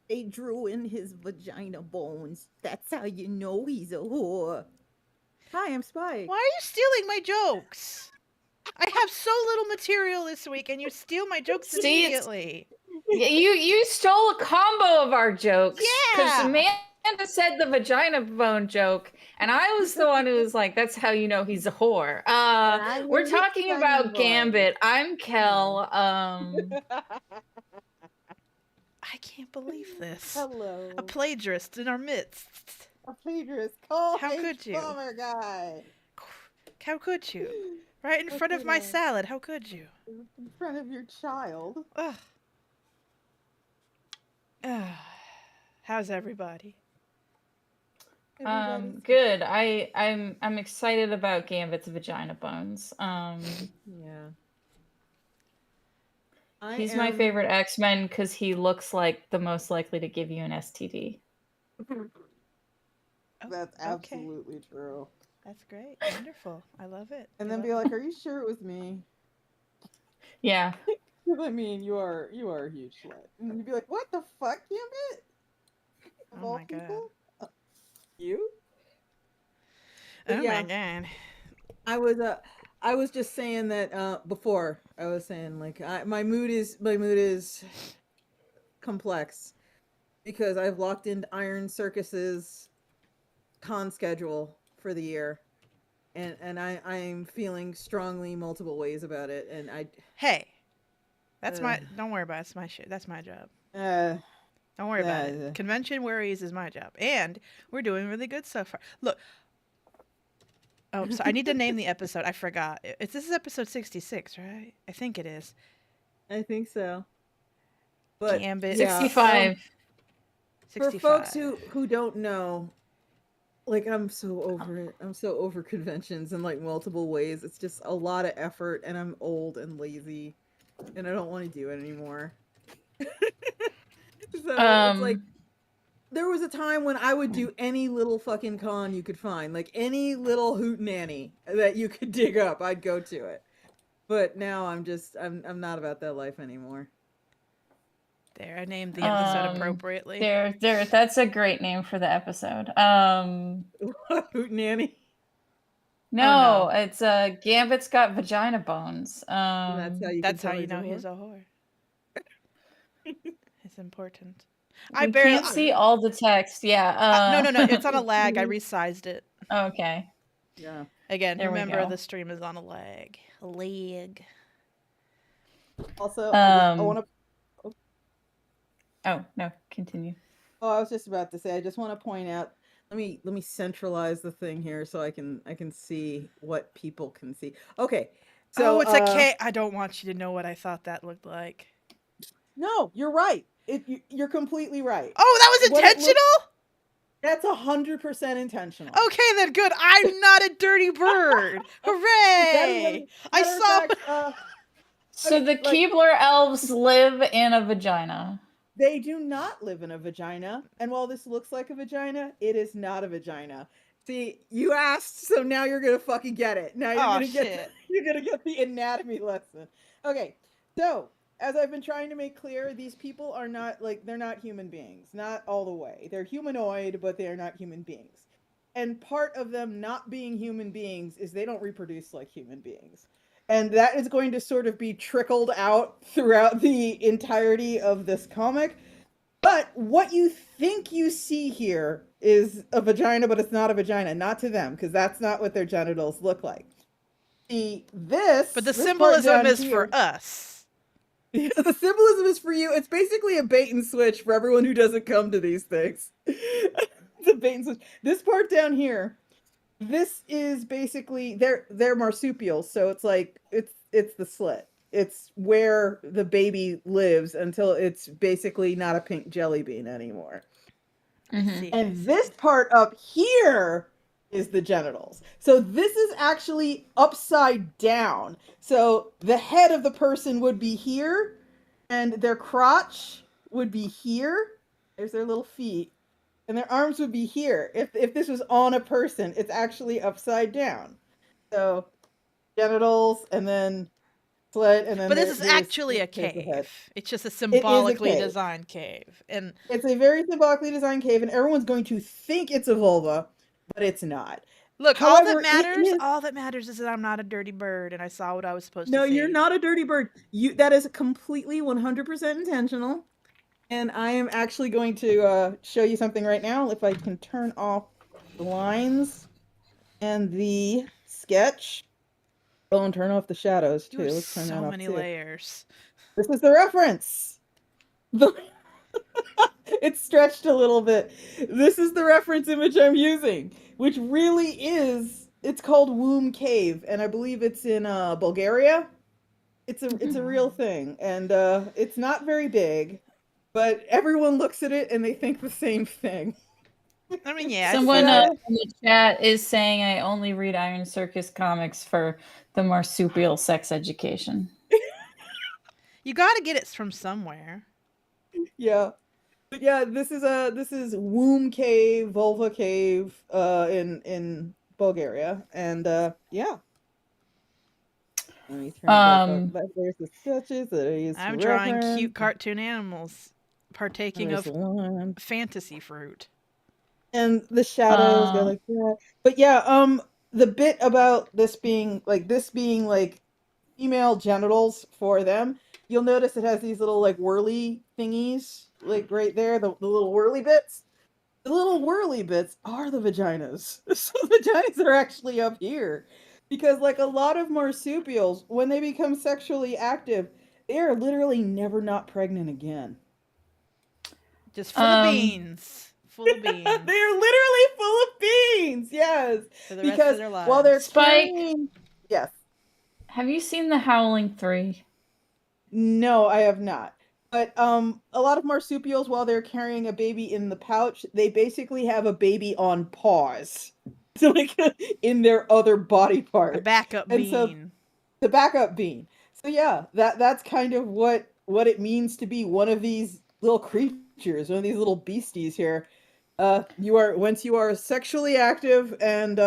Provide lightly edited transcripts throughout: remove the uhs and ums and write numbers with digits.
They drew in his vagina bones. That's how you know he's a whore. Hi, I'm Why Spike. are you stealing my jokes? I have so little material this week, and you steal my jokes See, it's immediately. you stole a combo of our jokes because Yeah. Amanda said the vagina bone joke, and I was the one who was like, "That's how you know he's a whore." And I We're heard his talking sunny about voice. Gambit. I'm Yeah. Kel. I can't believe this. A Hello. plagiarist in our midst. A Phaedrus. Call How H could you? bomber guy. How could you? Right in How front of could my I? salad. How could you? In front of your child. Ugh. Ugh. How's everybody? Everybody's Good. I'm excited about Gambit's vagina bones. yeah. I He's my am. favorite X-Men because he looks like the most likely to give you an STD. Oh, That's okay. absolutely true. That's great. Wonderful. I love it. And I then love be it. like, "Are you sure it was me?" Yeah. Because I mean, you are a huge slut. And you'd be like, "What the fuck, Gambit? Of Oh all my god. people, you?" But Oh my yeah, god. I was I was just saying that before. I was saying like my mood is complex because I've locked into Iron Circus's con schedule for the year. And I'm feeling strongly multiple ways about it, and Hey, that's uh my. Don't worry about it. It's my shit. That's my job. uh, Don't worry about it. uh Convention worries is my job, and we're doing really good so far. Look. Oh, so I need to name the episode. I forgot. This is episode 66, right? I think it is. I think so. But Gambit yeah, 65. for folks 65. who don't know, like I'm so over it. I'm so over conventions in like multiple ways. It's just a lot of effort, and I'm old and lazy, and I don't want to do it anymore. So it's like Um, there was a time when I would do any little fucking con you could find, like any little hoot nanny that you could dig up, I'd go to it. But now I'm not about that life anymore. There, I named the episode um, appropriately. there. That's a great name for the episode. Hoot nanny. Oh No, no, it's Gambit's got vagina bones. And that's how you can that's how tell you he's a know he's whore. a whore. It's important. I We barely. can't see all the text. No, Yeah. no, no. It's on a lag. I resized it. Okay. Yeah. Again, There we remember the go. stream is on a lag. A lag. Also, I Um. want to. Oh no. Continue. Oh, I was just about to say. I just want to point out. Let me centralize the thing here so I can see what people can see. Okay, Oh, so it's a K. I don't want you to know what I thought that looked like. no, you're right. You're completely right. Oh, that was What it looks intentional? That's 100% intentional. Okay, then good. I'm not a dirty bird. That is Hooray! I matter of saw. fact. I So mean, the like Keebler elves live in a vagina. they do not live in a vagina, and while this looks like a vagina, it is not a vagina. See, you asked, so now you're gonna fucking get it. Now you're Oh gonna get shit. you're gonna get the anatomy lesson. Okay, so as I've been trying to make clear, these people are not like they're not human beings, not all the way. They're humanoid, but they are not human beings. And part of them not being human beings is they don't reproduce like human beings. And that is going to sort of be trickled out throughout the entirety of this comic. But what you think you see here is a vagina, but it's not a vagina. Not to them, because that's not what their genitals look like. See, But the this part symbolism down is for here, us. the symbolism is for you. It's basically a bait and switch for everyone who doesn't come to these things. It's a bait and switch. This part down here, this is basically they're marsupials, so it's like it's the slit. It's where the baby lives until it's basically not a pink jelly bean anymore. I Mm-hmm. see. I And this see. part up here is the genitals. So this is actually upside down. So the head of the person would be here, and their crotch would be here. There's their little feet. And their arms would be here. If this was on a person, it's actually upside down. So genitals, and then slit, and then But this is there's actually a there's the head. cave. It's just a It is a symbolically cave. designed cave. And It's a very symbolically designed cave, and everyone's going to think it's a vulva, but it's not. look, However, it is. all that matters is that I'm not a dirty bird and I saw what I was supposed No, to see. you're not a dirty bird. That is completely 100% intentional. And I am actually going to show you something right now. If I can turn off the lines and the sketch. Oh, and turn off the shadows too. You have Let's turn that so off many too. layers. This is the reference. It's stretched a little bit. This is the reference image I'm using, which really is. It's called Womb Cave, and I believe it's in Bulgaria. It's a real thing, and it's not very big, but everyone looks at it and they think the same thing. I mean, yeah. Someone I see in the chat is saying I only read Iron Circus comics for the marsupial sex education. you got to get it from somewhere. Yeah. But yeah, this is Womb Cave, Vulva Cave, in Bulgaria, and yeah. Let me turn back up. There's the sketches that I used I'm to drawing reference. cute cartoon animals partaking There's of one. fantasy fruit. And the shadows go like that. But yeah, the bit about this being like female genitals for them, you'll notice it has these little like whirly thingies, like right there, the little whirly bits. The little whirly bits are the vaginas. So the vaginas are actually up here. Because like a lot of marsupials, when they become sexually active, they are literally never not pregnant again. Just full of beans. Full of beans. They are literally full of beans. Yes. For the rest Because of their lives. while they're Spike, carrying... Yes. Have you seen The Howling 3? No, I have not. But a lot of marsupials, while they're carrying a baby in the pouch, they basically have a baby on pause. So like in their other body part. A backup bean. So the backup bean. So yeah, that's kind of what it means to be one of these little creatures, one of these little beasties here. Once you are sexually active and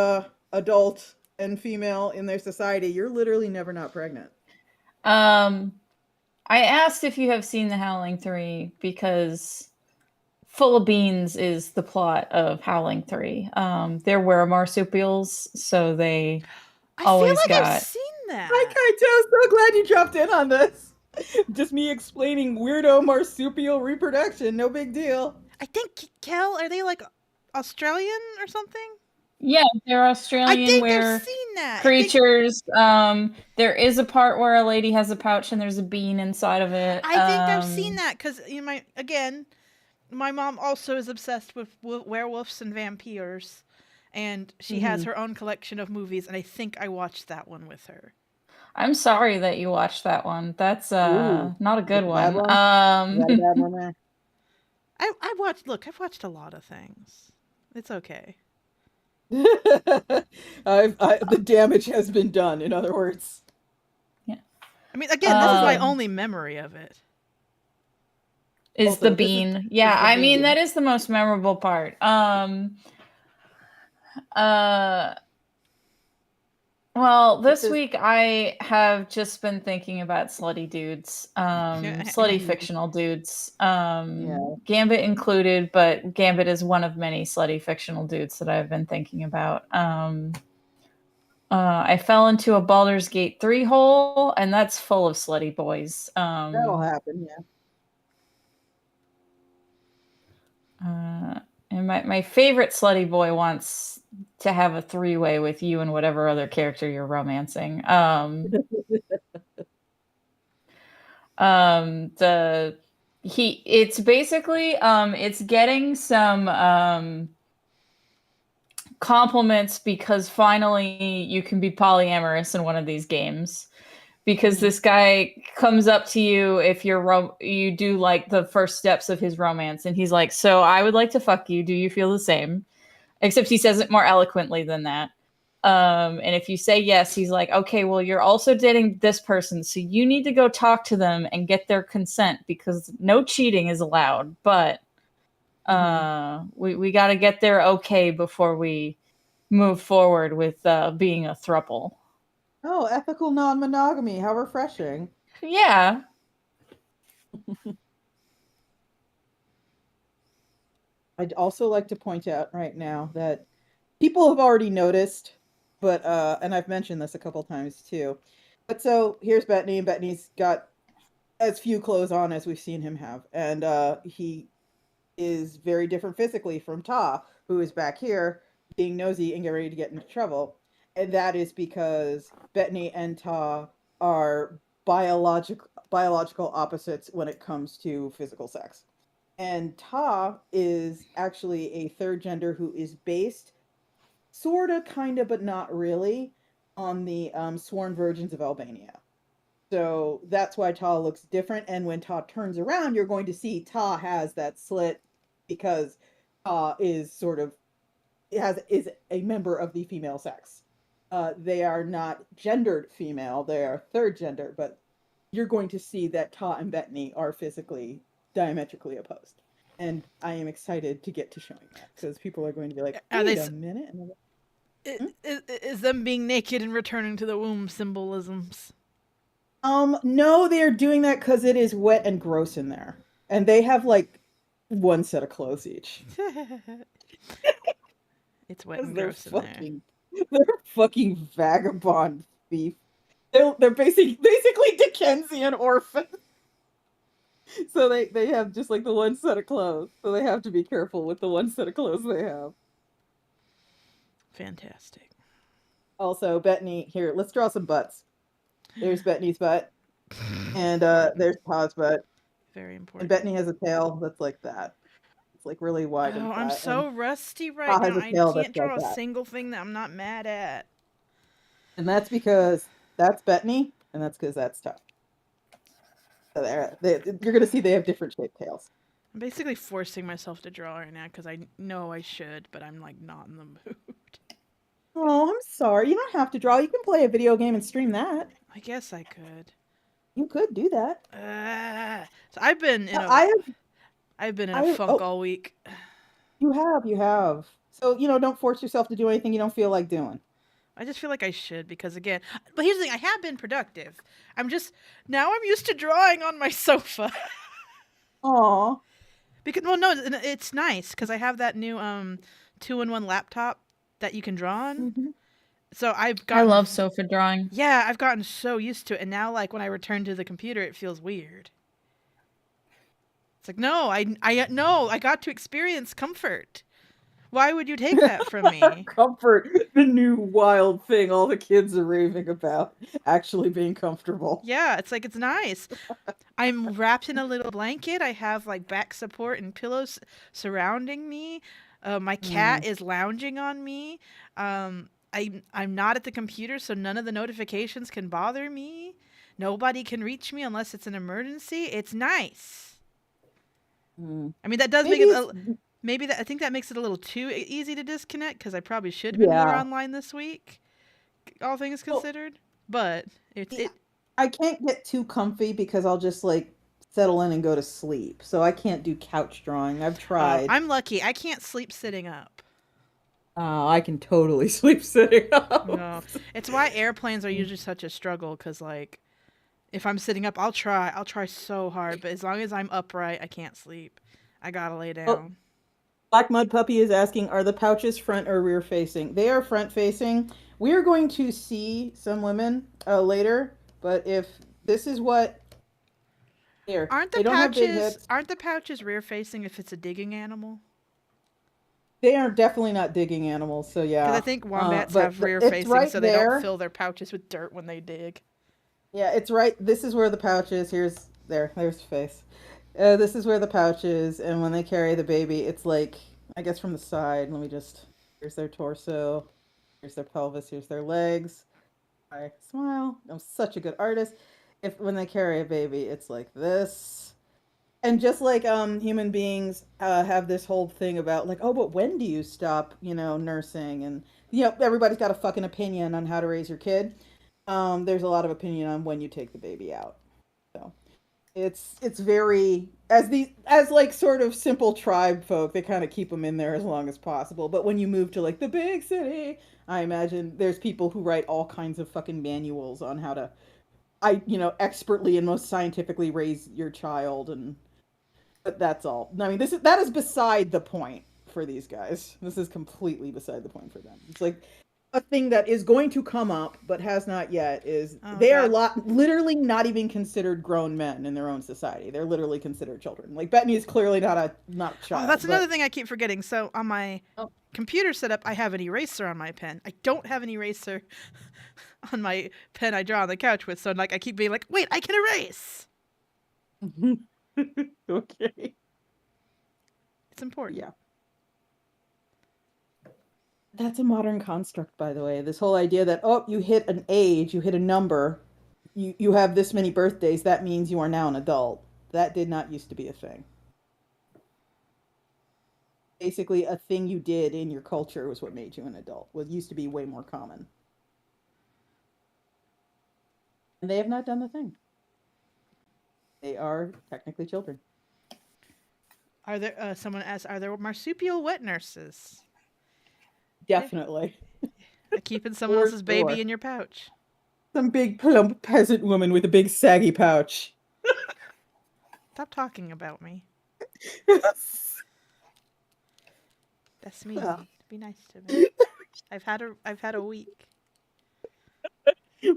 adult and female in their society, you're literally never not pregnant. I asked if you have seen The Howling 3 because Full of Beans is the plot of Howling 3. There were marsupials, so they always I feel like got... I've seen that. Hi, Kaito. So glad you dropped in on this. Just me explaining weirdo marsupial reproduction. No big deal. I think, Kel, are they like Australian or something? Yeah, they're Australian. I think where I've seen that. Creatures. There is a part where a lady has a pouch and there's a bean inside of it. I think I've seen that because my mom also is obsessed with werewolves and vampires, and she has her own collection of movies, and I think I watched that one with her. I'm sorry that you watched that one. That's not a good one. Bad one there. I've watched a lot of things. It's okay. The damage has been done, in other words. Yeah. I mean, again, this is my only memory of it. Is the bean. Yeah, I mean, that is the most memorable part. Well, this week I have just been thinking about slutty dudes, slutty fictional dudes, Gambit included, but Gambit is one of many slutty fictional dudes that I've been thinking about. I fell into a Baldur's Gate 3 hole, and that's full of slutty boys. That'll happen, yeah. And my favorite slutty boy wants to have a 3-way with you and whatever other character you're romancing. It's basically it's getting some compliments because finally you can be polyamorous in one of these games. Because this guy comes up to you if you do like the first steps of his romance, and he's like, "So I would like to fuck you. Do you feel the same?" Except he says it more eloquently than that. And if you say yes, he's like, "Okay, well, you're also dating this person, so you need to go talk to them and get their consent because no cheating is allowed. But we got to get their okay before we move forward with being a throuple." Oh, ethical non-monogamy. How refreshing. Yeah. I'd also like to point out right now that people have already noticed, but and I've mentioned this a couple times too. But so here's Bettany, and Bettany's got as few clothes on as we've seen him have, and he is very different physically from Ta, who is back here being nosy and getting ready to get into trouble. And that is because Bettany and Ta are biological opposites when it comes to physical sex. And Ta is actually a third gender who is based sorta, kinda, but not really on the sworn virgins of Albania. So that's why Ta looks different. And when Ta turns around, you're going to see Ta has that slit because Ta is sort of is a member of the female sex. They are not gendered female; they are third gender. But you're going to see that Ta and Bettany are physically diametrically opposed. And I am excited to get to showing that because people are going to be like, Are they? "Wait a minute!" And like, hmm? Is them being naked and returning to the womb symbolisms? No, they are doing that because it is wet and gross in there, and they have like one set of clothes each. It's wet Because and gross in there. they're fucking vagabond thief. They're basically Dickensian orphans. So they have just like the one set of clothes. So they have to be careful with the one set of clothes they have. Fantastic. Also, Bettany, here, let's draw some butts. There's Bettany's butt, and there's Pa's butt, Very and important. Bettany has a tail that's like that. It's like really wide and Oh, I'm flat, and so rusty right Pa now. has a I tail can't that's like draw a that. single thing that I'm not mad at. And that's because that's Bettany, and that's because that's tough. So you're gonna see they have different shaped tails. I'm basically forcing myself to draw right now because I know I should, but I'm like not in the mood. Oh, I'm sorry. You don't have to draw. You can play a video game and stream that. I guess I could. You could do that. So I've been in a I have. I've been in a I funk oh, all week. you have. So don't force yourself to do anything you don't feel like doing. I just feel like I should because again, but here's the thing: I have been productive. I'm just now I'm used to drawing on my sofa. Aw. Because well, no, it's nice because I have that new 2-in-1 laptop that you can draw on. Mm-hmm. So I've I gotten love sofa drawing. yeah, I've gotten so used to it, and now like when I return to the computer, it feels weird. It's like no, I got to experience comfort. Why would you take that from me? Comfort, the new wild thing all the kids are raving about, actually being comfortable. Yeah, it's like it's nice. I'm wrapped in a little blanket. I have like back support and pillows surrounding me. My cat Mm. is lounging on me. I'm not at the computer, so none of the notifications can bother me. Nobody can reach me unless it's an emergency. It's nice. Mm. I mean, that does make Maybe it it's maybe that I think that makes it a little too easy to disconnect because I probably should have been more yeah. online this week, all things Well, considered. But it's yeah, it. I can't get too comfy because I'll just like settle in and go to sleep. So I can't do couch drawing. I've tried. I'm lucky. I can't sleep sitting up. Oh, I can totally sleep sitting up. No, it's why airplanes are usually such a struggle. Cause like, if I'm sitting up, I'll try. I'll try so hard, but as long as I'm upright, I can't sleep. I gotta lay Oh, down. Black Mud Puppy is asking, are the pouches front or rear facing? They are front facing. We are going to see some women later, but if this is what here, they don't have big hips. Aren't the pouches rear facing if it's a digging animal? They are definitely not digging animals, so Because I yeah. think wombats But have rear it's facing, right so they don't there. fill their pouches with dirt when they dig. Yeah, it's right. This is where the pouch is. There's the face. This is where the pouch is, and when they carry the baby, it's like I guess from the side. Let me just. Here's their torso. Here's their pelvis. Here's their legs. I smile. I'm such a good artist. If when they carry a baby, it's like this. And just like human beings have this whole thing about like, oh, but when do you stop, nursing? And everybody's got a fucking opinion on how to raise your kid. There's a lot of opinion on when you take the baby out. So It's very as like sort of simple tribe folk, they kind of keep them in there as long as possible. But when you move to like the big city, I imagine there's people who write all kinds of fucking manuals on how to expertly and most scientifically raise your child. And but that's all. I mean, that is beside the point for these guys. This is completely beside the point for them. It's like a thing that is going to come up but has not yet is they are literally not even considered grown men in their own society. They're literally considered children. Like Bettany is clearly not a child. Oh, that's another thing I keep forgetting. So on my computer setup, I have an eraser on my pen. I don't have an eraser on my pen I draw on the couch with. So like I keep being like, wait, I can erase. Okay. It's important. Yeah. That's a modern construct, by the way. This whole idea that, you hit an age, you hit a number, you have this many birthdays, that means you are now an adult. That did not used to be a thing. Basically, a thing you did in your culture was what made you an adult. What used to be way more common. And they have not done the thing. They are technically children. Are there, someone asked, are there marsupial wet nurses? Definitely. Keeping someone else's baby in your pouch. Some big plump peasant woman with a big saggy pouch. Stop talking about me. That's me. Be nice to me. I've had a week.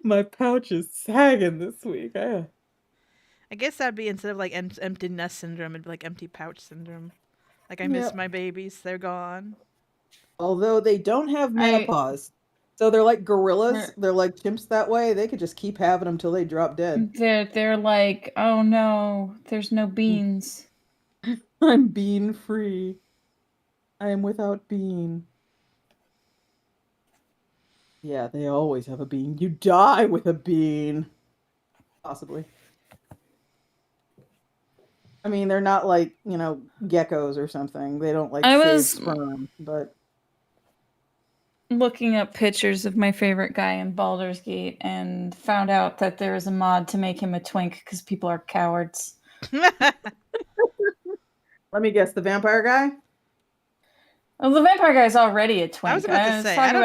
My pouch is sagging this week. I guess that'd be, instead of like empty nest syndrome, it'd be like empty pouch syndrome. Like I miss my babies. They're gone. Although they don't have menopause. So they're like gorillas. They're like chimps that way. They could just keep having them till they drop dead. They're like, oh no, there's no beans. I'm bean free. I am without bean. Yeah, they always have a bean. You die with a bean. Possibly. I mean, they're not like, geckos or something. They don't like save sperm, but looking up pictures of my favorite guy in Baldur's Gate and found out that there is a mod to make him a twink because people are cowards. Let me guess, the vampire guy? Well, the vampire guy's already a twink. I was about to say, I don't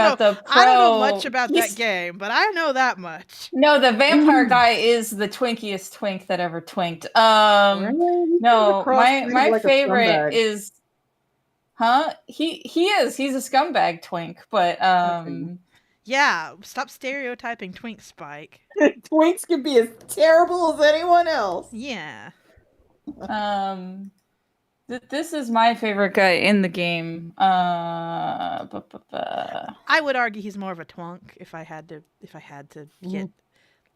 know much about that game, but I know that much. No, the vampire guy is the twinkiest twink that ever twinked. No, my favorite is, he is. He's a scumbag twink, but yeah, stop stereotyping twink, Spike. Twinks can be as terrible as anyone else. Yeah. This is my favorite guy in the game. I would argue he's more of a twunk if I had to get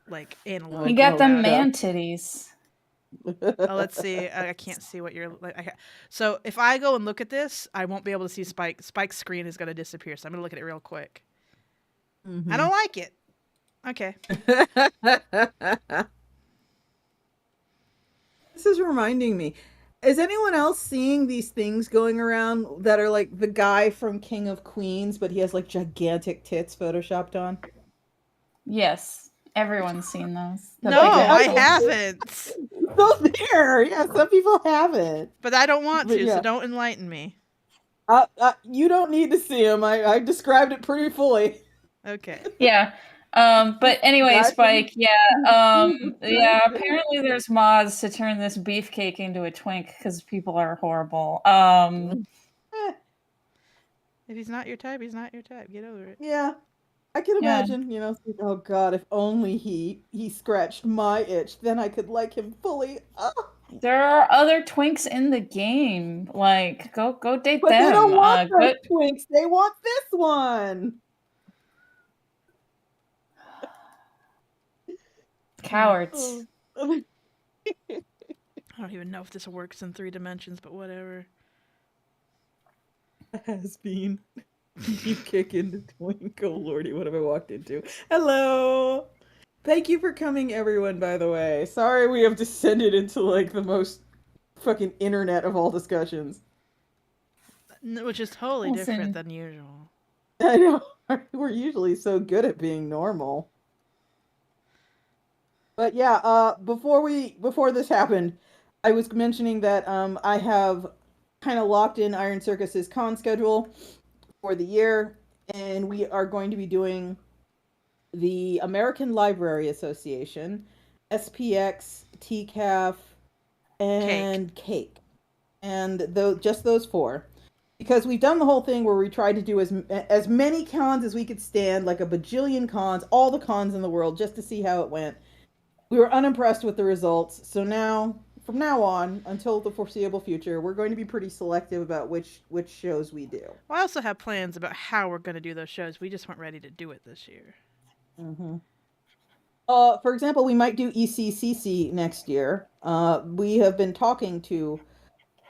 like analog. He got the man titties. Oh, let's see. I can't see what you're like. So if I go and look at this, I won't be able to see Spike. Spike's screen is going to disappear. So I'm going to look at it real quick. Mm-hmm. I don't like it. Okay. This is reminding me. Is anyone else seeing these things going around that are like the guy from King of Queens, but he has like gigantic tits photoshopped on? Yes, everyone's seen those. No, I haven't. So there, yeah, some people have it, but I don't want to. So don't enlighten me. You don't need to see him. I described it pretty fully. Okay. Yeah. But anyway, Spike, apparently there's mods to turn this beefcake into a twink because people are horrible. If he's not your type, he's not your type. Get over it. Yeah. I can imagine, oh God, if only he scratched my itch, then I could like him fully. Oh. There are other twinks in the game. Like, go date them. They don't want those twinks. They want this one. Cowards. I don't even know if this works in 3 dimensions, but whatever. Has been. Keep kicking the twink. Oh lordy, what have I walked into? Hello. Thank you for coming, everyone, by the way. Sorry we have descended into like the most fucking internet of all discussions. Which is totally different than usual. I know. We're usually so good at being normal. But yeah, before this happened, I was mentioning that I have kind of locked in Iron Circus's con schedule for the year, and we are going to be doing the American Library Association, SPX, TCAF, Cake. and Cake, and just those four. Because we've done the whole thing where we tried to do as many cons as we could stand, like a bajillion cons, all the cons in the world, just to see how it went. We were unimpressed with the results, so now, from now on, until the foreseeable future, we're going to be pretty selective about which shows we do. Well, I also have plans about how we're going to do those shows. We just weren't ready to do it this year. Mm-hmm. For example, we might do ECCC next year. We have been talking to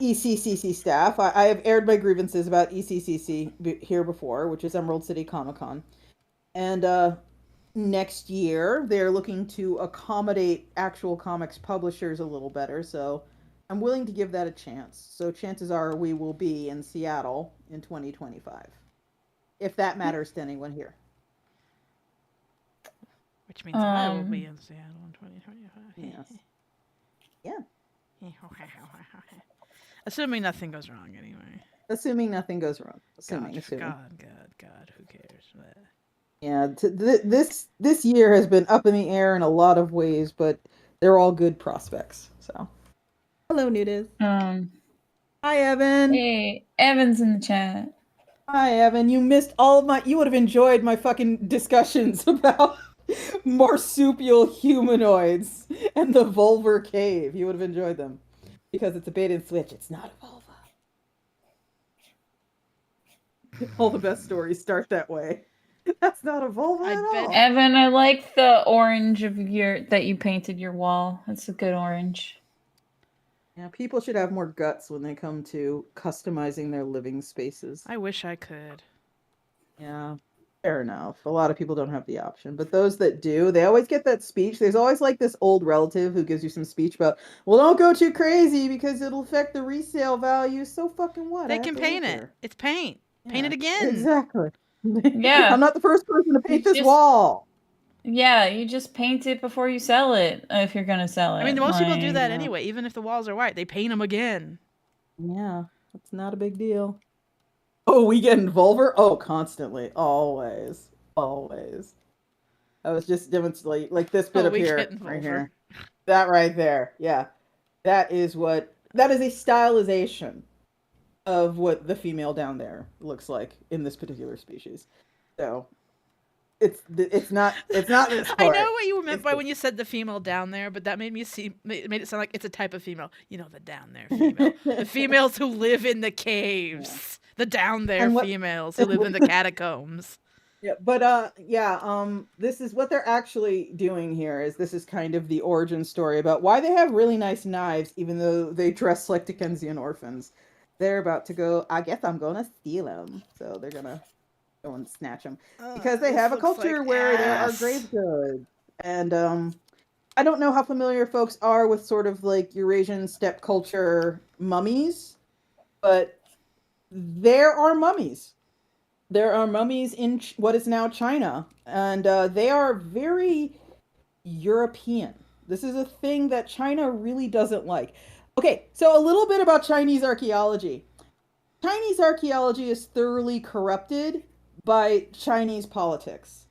ECCC staff. I have aired my grievances about ECCC here before, which is Emerald City Comic Con. And next year, they're looking to accommodate actual comics publishers a little better. So I'm willing to give that a chance. So chances are we will be in Seattle in 2025, if that matters to anyone here. Which means I will be in Seattle in 2025. Yes. Yeah. Assuming nothing goes wrong, anyway. Assuming nothing goes wrong. God, who cares? Yeah, this year has been up in the air in a lot of ways, but they're all good prospects. So, hello, Nudiz. Hi, Evan. Hey, Evan's in the chat. Hi, Evan. You missed all of my. You would have enjoyed my fucking discussions about marsupial humanoids and the Vulvar Cave. You would have enjoyed them because it's a bait and switch. It's not a vulva. All the best stories start that way. That's not a vulva at all. Evan, I like the orange of that you painted your wall. That's a good orange. Yeah, people should have more guts when they come to customizing their living spaces. I wish I could. Yeah, fair enough. A lot of people don't have the option, but those that do, they always get that speech. There's always like this old relative who gives you some speech about, well, don't go too crazy because it'll affect the resale value. So fucking what? They can paint it. It's paint. Yeah, paint it again. Exactly. Yeah. I'm not the first person to paint this wall. Yeah, you just paint it before you sell it, if you're going to sell it. I mean, most people do that anyway. Even if the walls are white, they paint them again. Yeah, it's not a big deal. Oh, we get Vulvar? Oh, constantly. Always. Always. I was just demonstrating, like this bit up here. Right here. That right there. Yeah. That is a stylization of what the female down there looks like in this particular species. So it's not this part. I know what you meant by when you said the female down there, but that made it sound like it's a type of female. You know, the down there female. The females who live in the caves. Yeah. The down there females who live in the catacombs. Yeah, but this is what they're actually doing here. This is kind of the origin story about why they have really nice knives, even though they dress like Dickensian orphans. They're about to go, I guess I'm going to steal them. So they're going to go and snatch them. Because they have a culture where there are grave goods. And I don't know how familiar folks are with sort of like Eurasian steppe culture mummies. But there are mummies. There are mummies in what is now China. And they are very European. This is a thing that China really doesn't like. Okay, so a little bit about Chinese archaeology. Chinese archaeology is thoroughly corrupted by Chinese politics.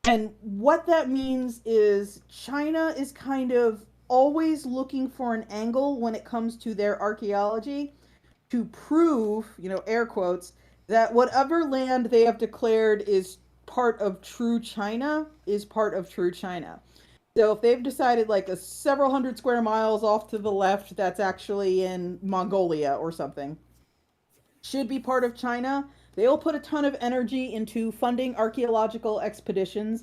And what that means is China is kind of always looking for an angle when it comes to their archaeology to prove, air quotes, that whatever land they have declared is part of true China is part of true China. So if they've decided like a several hundred square miles off to the left, that's actually in Mongolia or something, should be part of China, they'll put a ton of energy into funding archaeological expeditions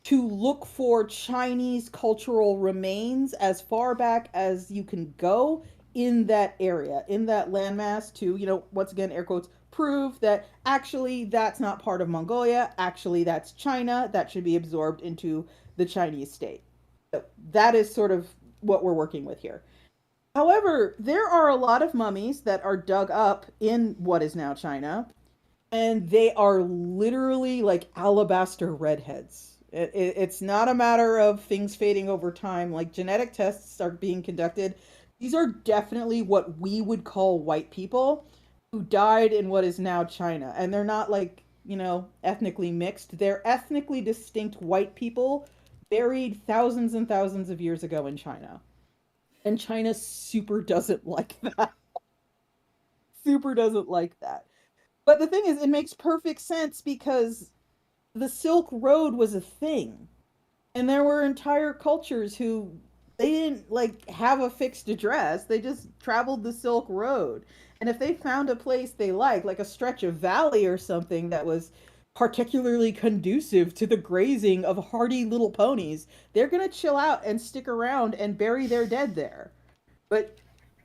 to look for Chinese cultural remains as far back as you can go in that area, in that landmass to, once again, air quotes, prove that actually that's not part of Mongolia, actually that's China, that should be absorbed into the Chinese state. So that is sort of what we're working with here. However, there are a lot of mummies that are dug up in what is now China, and they are literally like alabaster redheads. It's not a matter of things fading over time. Like genetic tests are being conducted. These are definitely what we would call white people who died in what is now China. And they're not like, ethnically mixed. They're ethnically distinct white people buried thousands and thousands of years ago in China. And China super doesn't like that. Super doesn't like that. But the thing is, it makes perfect sense because the Silk Road was a thing. And there were entire cultures who they didn't like have a fixed address. They just traveled the Silk Road. And if they found a place they liked, like a stretch of valley or something that was particularly conducive to the grazing of hardy little ponies, they're going to chill out and stick around and bury their dead there. But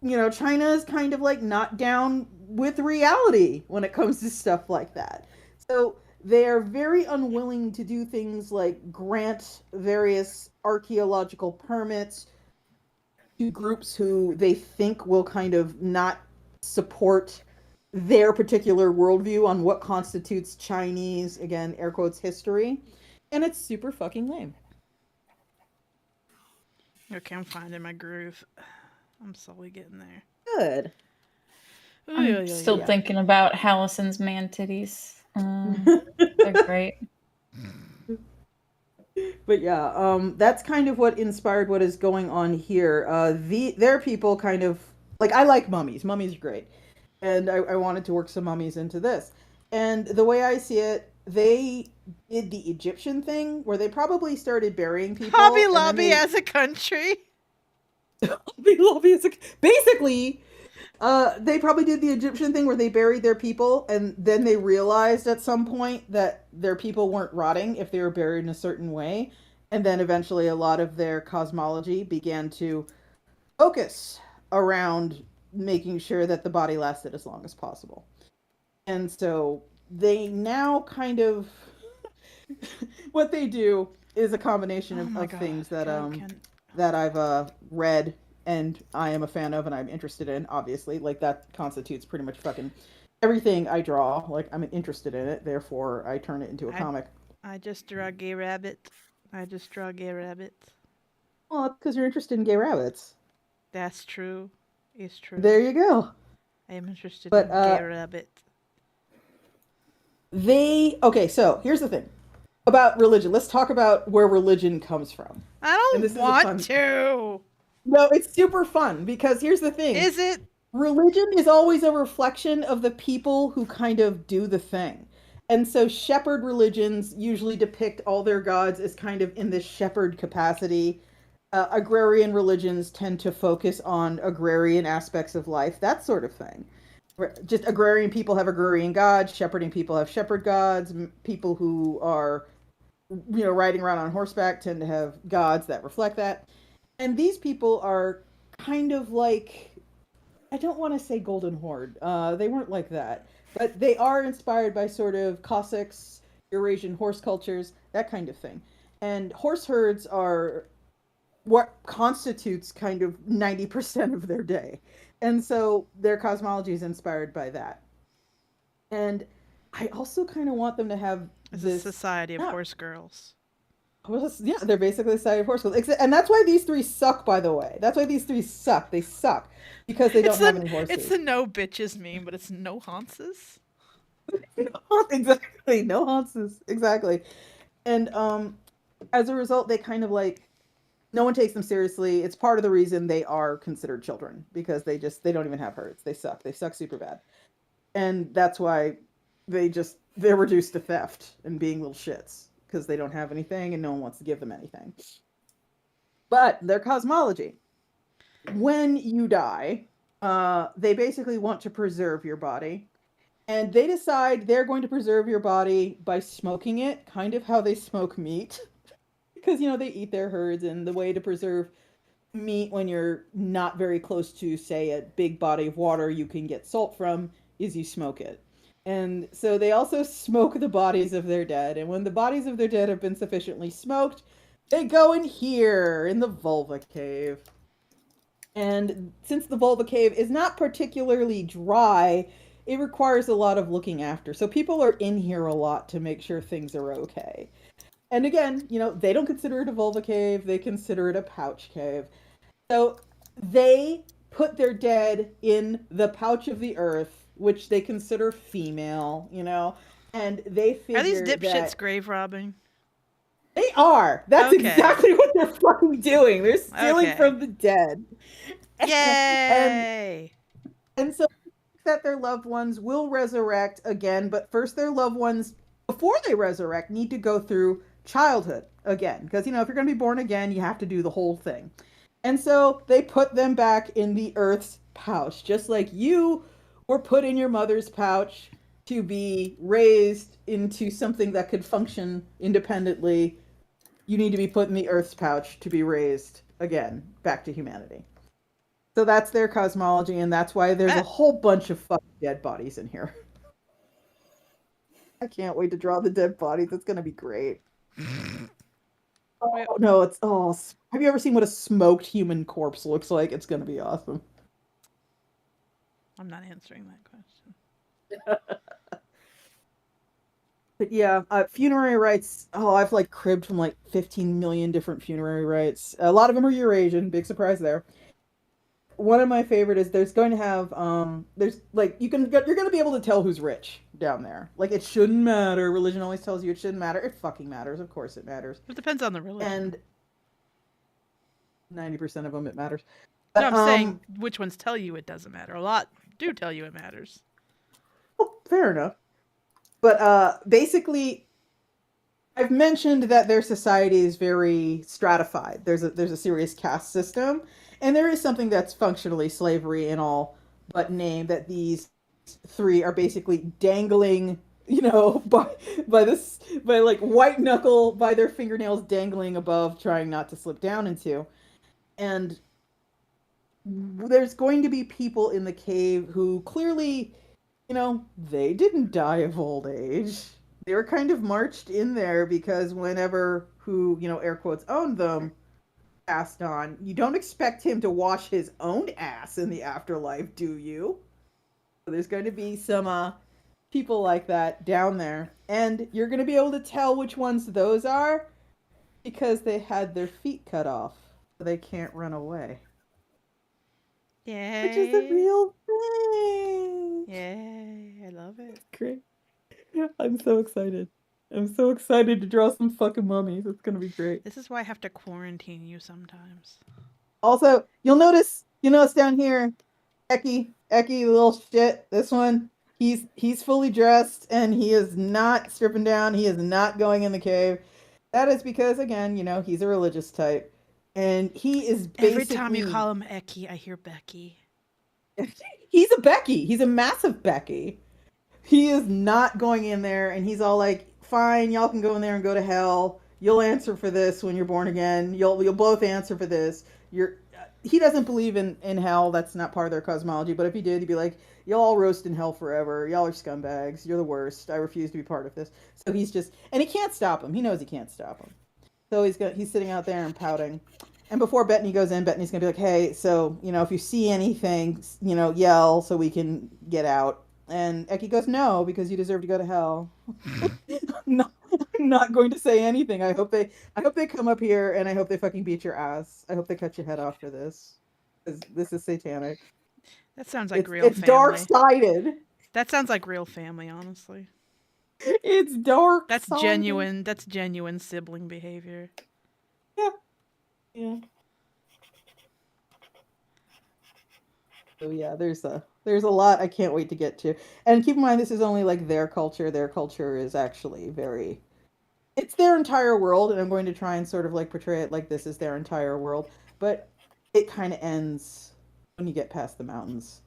China is kind of like not down with reality when it comes to stuff like that. So they're very unwilling to do things like grant various archaeological permits to groups who they think will kind of not support their particular worldview on what constitutes Chinese, again, air quotes, history. And it's super fucking lame. Okay, I'm finding my groove. I'm slowly getting there. Good. I'm still thinking about Hallison's man titties. They're great. But yeah, that's kind of what inspired what is going on here. Their people kind of like, I like mummies. Mummies are great, and I wanted to work some mummies into this. And the way I see it, they did the Egyptian thing where they probably started burying people. Hobby Lobby as a country. Hobby Lobby as a basically. They probably did the Egyptian thing where they buried their people, and then they realized at some point that their people weren't rotting if they were buried in a certain way. And then eventually a lot of their cosmology began to focus around making sure that the body lasted as long as possible. And so they now kind of, what they do is a combination of things that, that I've read and I am a fan of and I'm interested in, obviously. Like, that constitutes pretty much fucking everything I draw. Like, I'm interested in it, therefore I turn it into a comic. I just draw gay rabbits. Well, that's because you're interested in gay rabbits. That's true. It's true. There you go. I am interested in gay rabbits. Okay, so here's the thing about religion. Let's talk about where religion comes from. I don't want to. No, it's super fun because here's the thing. Is it? Religion is always a reflection of the people who kind of do the thing. And so shepherd religions usually depict all their gods as kind of in this shepherd capacity. Agrarian religions tend to focus on agrarian aspects of life, that sort of thing. Just agrarian people have agrarian gods, shepherding people have shepherd gods, people who are, riding around on horseback tend to have gods that reflect that. And these people are kind of like, I don't want to say Golden Horde. They weren't like that. But they are inspired by sort of Cossacks, Eurasian horse cultures, that kind of thing. And horse herds are what constitutes kind of 90% of their day. And so their cosmology is inspired by that. And I also kind of want them to have this society of horse girls. Well, yeah, they're basically a society of horse girls. And that's why these three suck, by the way. That's why these three suck. They suck. Because they don't have any horses. It's the no bitches meme, but it's no Hanses. Exactly. No Hanses. Exactly. And as a result, they kind of like, no one takes them seriously. It's part of the reason they are considered children. Because they don't even have herds. They suck. They suck super bad. And that's why they're reduced to theft and being little shits. Because they don't have anything and no one wants to give them anything. But their cosmology. When you die, they basically want to preserve your body. And they decide they're going to preserve your body by smoking it, kind of how they smoke meat. Because, they eat their herds, and the way to preserve meat when you're not very close to, say, a big body of water you can get salt from, is you smoke it. And so they also smoke the bodies of their dead. And when the bodies of their dead have been sufficiently smoked, they go in here, in the vulva cave. And since the vulva cave is not particularly dry, it requires a lot of looking after. So people are in here a lot to make sure things are okay. And again, they don't consider it a vulva cave, they consider it a pouch cave. So they put their dead in the pouch of the earth, which they consider female, and they Are these figure dipshits that grave robbing? they are. That's Okay. exactly what they're fucking doing. They're stealing Okay. from the dead. Yay! And so that their loved ones will resurrect again, but first their loved ones, before they resurrect, need to go through childhood again. Because, if you're going to be born again, you have to do the whole thing. And so they put them back in the earth's pouch, just like you were put in your mother's pouch to be raised into something that could function independently. You need to be put in the earth's pouch to be raised again back to humanity. So that's their cosmology, and that's why there's a whole bunch of fucking dead bodies in here. I can't wait to draw the dead bodies. It's going to be great. Oh, no, have you ever seen what a smoked human corpse looks like? It's going to be awesome. I'm not answering that question. But yeah, funerary rites. Oh, I've cribbed from 15 million different funerary rites. A lot of them are Eurasian. Big surprise there. One of my favorite is there's going to have there's you're going to be able to tell who's rich down there. It shouldn't matter. Religion always tells you it shouldn't matter. It fucking matters. Of course it matters. It depends on the religion. And 90% of them it matters. No, I'm saying which ones tell you it doesn't matter. A lot do tell you it matters. Oh, fair enough. But basically, I've mentioned that their society is very stratified. There's a serious caste system, and there is something that's functionally slavery in all but name, that these three are basically dangling, by white knuckle, by their fingernails dangling above, trying not to slip down into. And there's going to be people in the cave who clearly, they didn't die of old age. They were kind of marched in there because whenever who, air quotes, owned them passed on, you don't expect him to wash his own ass in the afterlife, do you? So there's going to be some people like that down there. And you're going to be able to tell which ones those are because they had their feet cut off. So they can't run away. Yay. Which is a real thing. Yay. I love it. Great. I'm so excited. I'm so excited to draw some fucking mummies. It's going to be great. This is why I have to quarantine you sometimes. Also, you'll notice down here, Eki, little shit, this one, he's fully dressed and he is not stripping down. He is not going in the cave. That is because, again, he's a religious type. And he is basically... Every time you call him Eki, I hear Becky. He's a Becky. He's a massive Becky. He is not going in there, and he's all like, fine, y'all can go in there and go to hell. You'll answer for this when you're born again. You'll both answer for this. He doesn't believe in hell. That's not part of their cosmology. But if he did, he'd be like, you'll all roast in hell forever. Y'all are scumbags. You're the worst. I refuse to be part of this. So he's just... And he can't stop him. He knows he can't stop him. So he's sitting out there and pouting. And before Bettany goes in, Bettany's going to be like, hey, so, if you see anything, yell so we can get out. And Eki goes, no, because you deserve to go to hell. I'm not going to say anything. I hope they come up here and I hope they fucking beat your ass. I hope they cut your head off for this. Because this is satanic. That sounds like real family. It's dark-sided. That sounds like real family, honestly. It's dark. That's genuine. That's genuine sibling behavior. Yeah. Yeah. So yeah, there's a lot I can't wait to get to. And keep in mind, this is only their culture. Their culture is actually it's their entire world, and I'm going to try and sort of portray it like this is their entire world. But it kind of ends when you get past the mountains.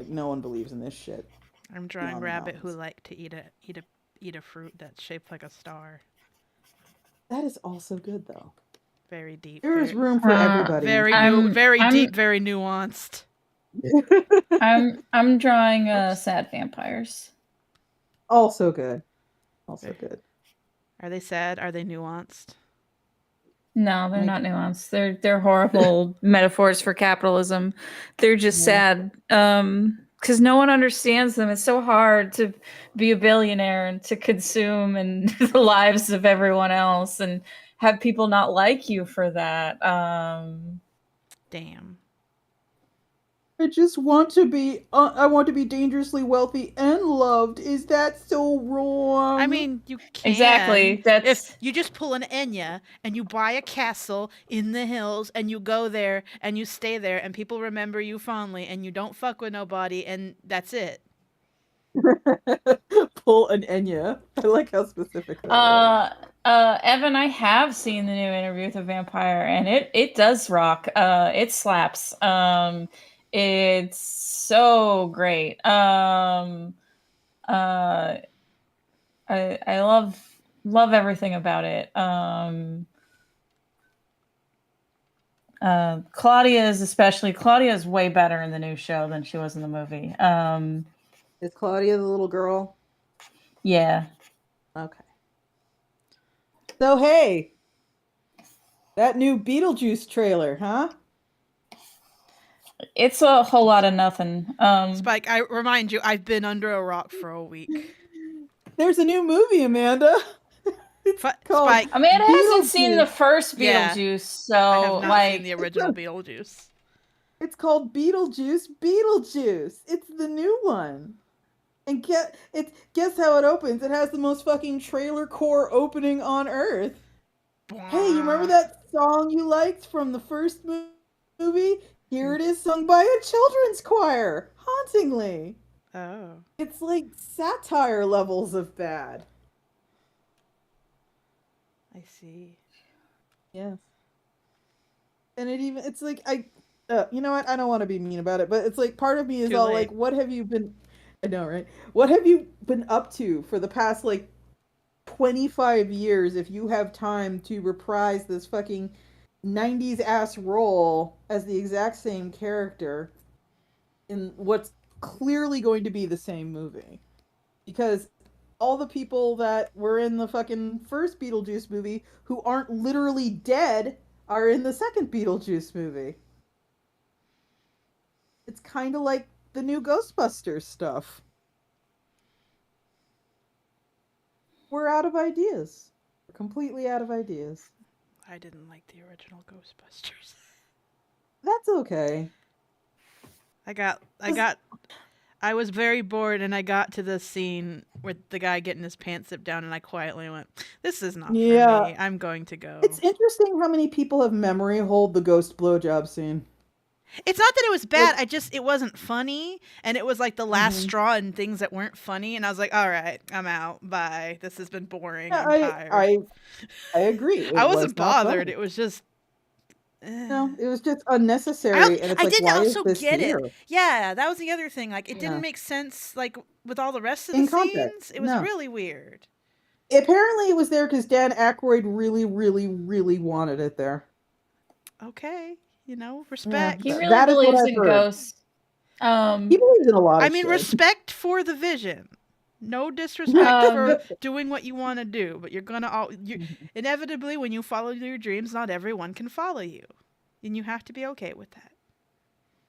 No one believes in this shit. I'm drawing rabbit who like to eat a fruit that's shaped like a star. That is also good though. Very deep. There is room for everybody. Very deep, very nuanced. I'm drawing sad vampires. Also good. Good. Are they sad? Are they nuanced? No, they're not nuanced. They're horrible metaphors for capitalism. They're just sad. because no one understands them. It's so hard to be a billionaire and to consume and the lives of everyone else and have people not like you for that. Damn. I just want to be. I want to be dangerously wealthy and loved. Is that so wrong? I mean, you can. Exactly. That's if you just pull an Enya and you buy a castle in the hills and you go there and you stay there and people remember you fondly and you don't fuck with nobody and that's it. Pull an Enya. I like how specific that was. Evan, I have seen the new Interview with a Vampire, and it does rock. It slaps. It's so great. I love everything about it. Claudia is way better in the new show than she was in the movie. Is Claudia the little girl? Yeah. Okay. So hey, that new Beetlejuice trailer, huh? It's a whole lot of nothing. Spike, I remind you, I've been under a rock for a week. There's a new movie, Amanda. It's called Spike. Amanda hasn't seen the first Yeah. Beetlejuice, so I have not like seen the original Beetlejuice. It's called Beetlejuice. Beetlejuice. It's the new one. And guess how it opens? It has the most fucking trailer core opening on earth. Hey, you remember that song you liked from the first movie? Here it is sung by a children's choir. Hauntingly. Oh. It's like satire levels of bad. I see. Yes. And it's like, you know what? I don't want to be mean about it, but it's like part of me is Too all late. like, what have you been, I know, right? What have you been up to for the past like 25 years if you have time to reprise this fucking 90s ass role as the exact same character in what's clearly going to be the same movie? Because all the people that were in the fucking first Beetlejuice movie who aren't literally dead are in the second Beetlejuice movie. It's kind of like the new Ghostbusters stuff. We're out of ideas. We're completely out of ideas. I didn't like the original Ghostbusters. That's okay. I was very bored and I got to the scene with the guy getting his pants zipped down and I quietly went, this is not for me. I'm going to go. It's interesting how many people have memory hold the ghost blowjob scene. It's not that it was bad. It wasn't funny. And it was like the last straw and things that weren't funny. And I was like, all right, I'm out. Bye. This has been boring. Yeah, I'm tired. I agree. I wasn't bothered. It was just. No, it was just unnecessary. And it's I like, didn't why also is this get here? it. Yeah, that was the other thing. Like, it didn't make sense, like, with all the rest of the In scenes. context, It was no. really weird. Apparently it was there because Dan Aykroyd really, really, really wanted it there. Okay. You know, respect. He really That is what believes I've in heard. ghosts. He believes in a lot of I mean, shit. respect for the vision. No disrespect for doing what you want to do, but you're gonna inevitably when you follow your dreams, not everyone can follow you, and you have to be okay with that.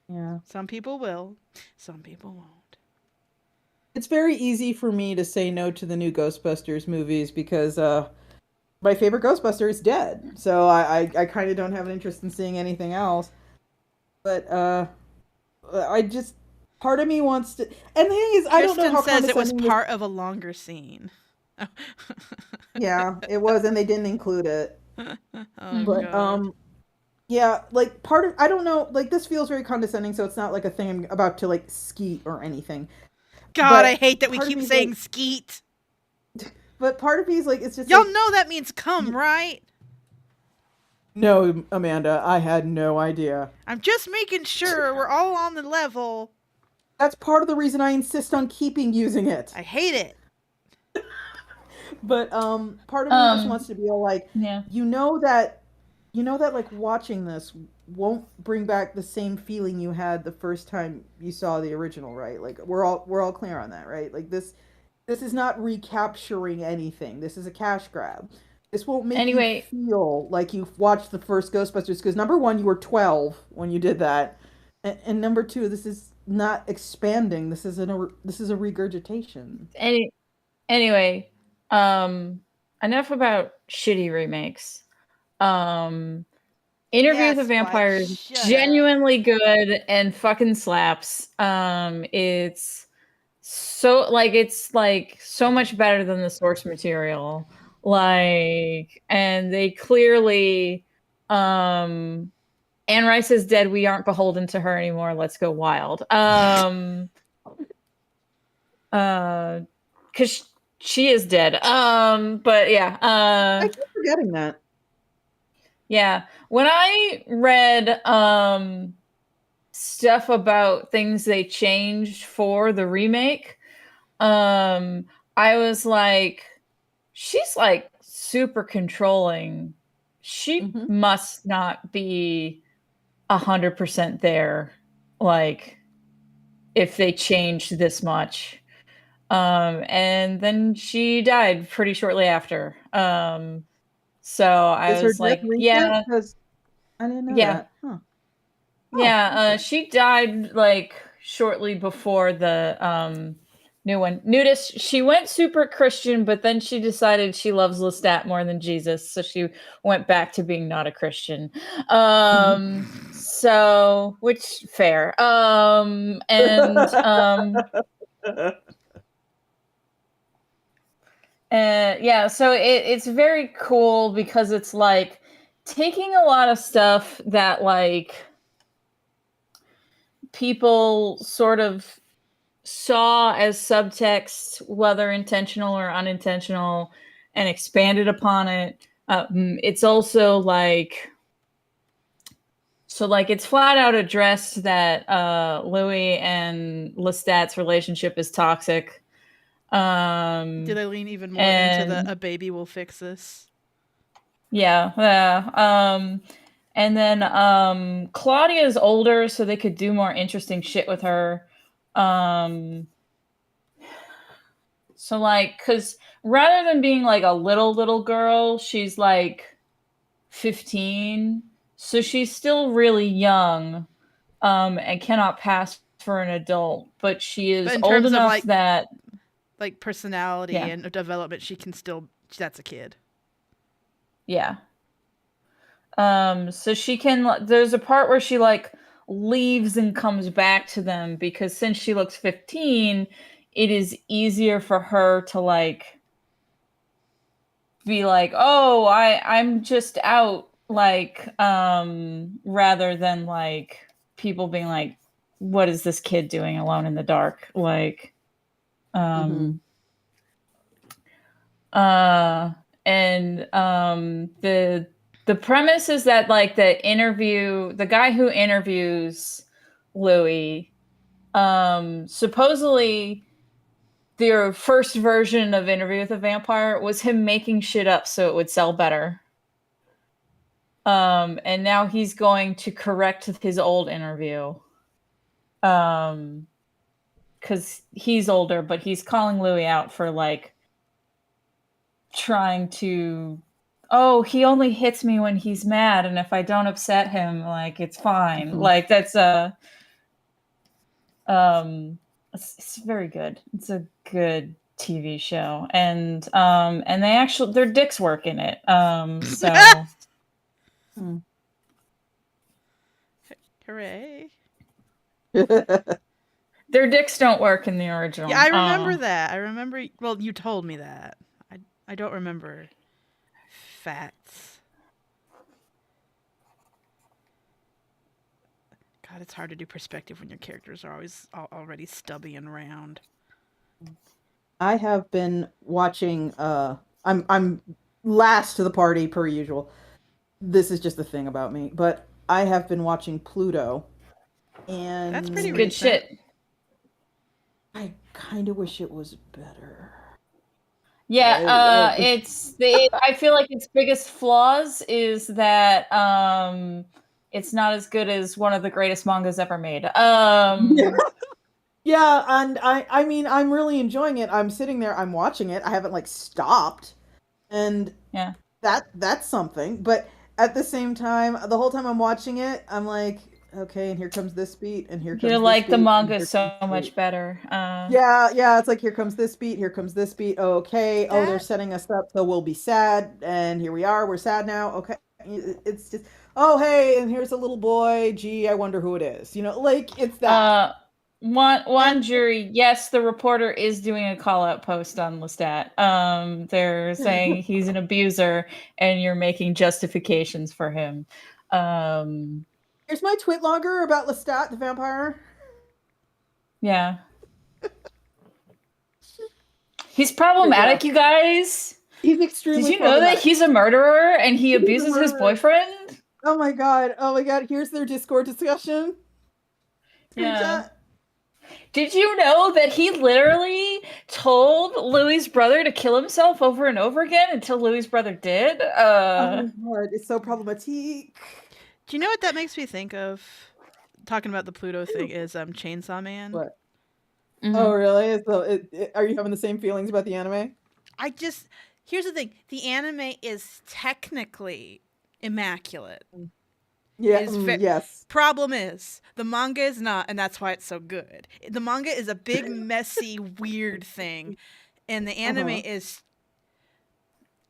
Yeah. Some people will, some people won't. It's very easy for me to say no to the new Ghostbusters movies because my favorite Ghostbuster is dead. So I kind of don't have an interest in seeing anything else. But I just, part of me wants to, and the thing is, I don't know how Kristen says it was condescending part of a longer scene. Yeah, it was, and they didn't include it. Oh, But God. yeah, like part of, I don't know, like this feels very condescending, so it's not like a thing I'm about to like skeet or anything. God, but I hate that we part of keep me's saying like- skeet. But part of me is like, it's just Y'all like, know that means come, right? no, Amanda, I had no idea. I'm just making sure we're all on the level. That's part of the reason I insist on keeping using it. I hate it. But part of me just wants to be all like, Yeah. you know that like watching this won't bring back the same feeling you had the first time you saw the original, right? Like we're all clear on that, right? Like this is not recapturing anything. This is a cash grab. This won't make you feel like you've watched the first Ghostbusters because number one, you were 12 when you did that, and number two, this is not expanding. This is a regurgitation. Anyway, enough about shitty remakes. Interview with Yes, the Spike, Vampire is shut up. genuinely good and fucking slaps. It's so much better than the source material. Like, and they clearly, Anne Rice is dead. We aren't beholden to her anymore. Let's go wild. Because she is dead. But yeah. I keep forgetting that. Yeah. When I read stuff about things they changed for the remake, I was like, she's like super controlling. She must not be 100% there, like if they changed this much. And then she died pretty shortly after. So I Is her was death like, recent? yeah, Because I didn't know yeah, that. Huh. yeah. Okay. She died like shortly before the new one. Nudist. She went super Christian, but then she decided she loves Lestat more than Jesus, so she went back to being not a Christian. So which fair. Yeah, so it's very cool because it's like taking a lot of stuff that like people sort of saw as subtext, whether intentional or unintentional, and expanded upon it. It's also like it's flat out addressed that Louis and Lestat's relationship is toxic. Do they lean even more into the "a baby will fix this"? Yeah, and then Claudia's older, so they could do more interesting shit with her. So like, cause rather than being like a little girl, she's like 15, so she's still really young, and cannot pass for an adult, but she But is in old terms of enough that like personality yeah, and development, she can still. That's a kid. yeah. So she can. There's a part where she like leaves and comes back to them because since she looks 15, it is easier for her to like be like, oh, I'm just out, like rather than like people being like, what is this kid doing alone in the dark, like uh and the premise is that like the guy who interviews Louis, supposedly their first version of Interview with a Vampire was him making shit up so it would sell better. And now he's going to correct his old interview. Because he's older, but he's calling Louis out for like trying to. Oh, he only hits me when he's mad, and if I don't upset him, like it's fine. Like that's it's very good. It's a good TV show, and they actually their dicks work in it. So. Hooray! Their dicks don't work in the original. Yeah, I remember that. I remember. Well, you told me that. I don't remember facts. God, it's hard to do perspective when your characters are always already stubby and round. I have been watching I'm last to the party per usual. This is just the thing about me, but I have been watching Pluto, and That's pretty good recent. shit. I kind of wish it was better. Yeah, I feel like its biggest flaws is that it's not as good as one of the greatest mangas ever made. Yeah, and I mean I'm really enjoying it. I'm sitting there, I'm watching it. I haven't like stopped. And yeah. that's something, but at the same time, the whole time I'm watching it, I'm like okay, and here comes this beat, and here You comes this like the beat, and manga here so comes this much beat. better. Yeah, it's like here comes this beat, here comes this beat. Okay, oh, they're That setting us up, so we'll be sad, and here we are, we're sad now. Okay, it's just, oh, hey, and here's a little boy. Gee, I wonder who it is. Like it's that. Uh, one And jury, yes, the reporter is doing a call out post on Lestat. They're saying he's an abuser, and you're making justifications for him. Um, here's my tweet logger about Lestat the vampire. yeah, he's But yeah, problematic, you guys. he's Did extremely you know that problematic. he's a murderer and he He's a abuses his murderer. boyfriend? Oh my god. Oh my god. Here's their Discord discussion. Yeah. Screenshot. Did you know that he literally told Louis' brother to kill himself over and over again until Louis' brother did? Oh my god. It's so problematic. Do you know what that makes me think of? Talking about the Pluto thing is Chainsaw Man. What? Mhm. Oh really? So are you having the same feelings about the anime? Here's the thing. The anime is technically immaculate. Yeah. Is Yes. Problem is, the manga is not, and that's why it's so good. The manga is a big, messy, weird thing, and the anime is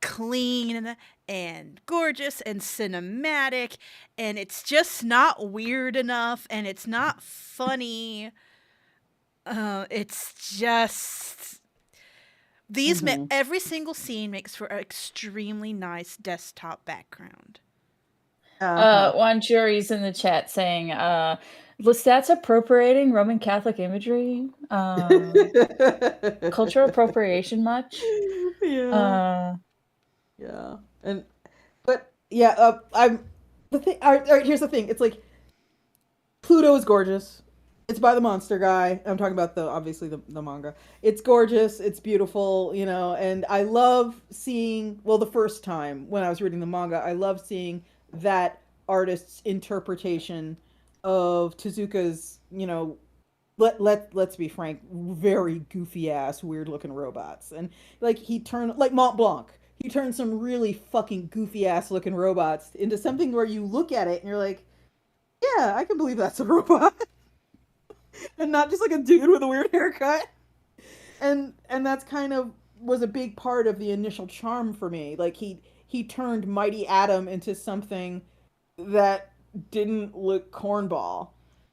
clean and gorgeous and cinematic, and it's just not weird enough, and it's not funny. It's just every single scene makes for an extremely nice desktop background. One jury's in the chat saying, Lestat's appropriating Roman Catholic imagery. Cultural appropriation much? Yeah. Yeah. But yeah, I'm the thing. All right, here's the thing. It's like Pluto is gorgeous. It's by the monster guy. I'm talking about obviously the manga. It's gorgeous. It's beautiful, and I love seeing. Well, the first time when I was reading the manga, I love seeing that artist's interpretation of Tezuka's, let's be frank, very goofy ass, weird looking robots, and like he turned like Mont Blanc. He turned some really fucking goofy ass looking robots into something where you look at it and you're like, yeah, I can believe that's a robot, and not just like a dude with a weird haircut. And that's kind of was a big part of the initial charm for me. Like he turned Mighty Atom into something that didn't look cornball.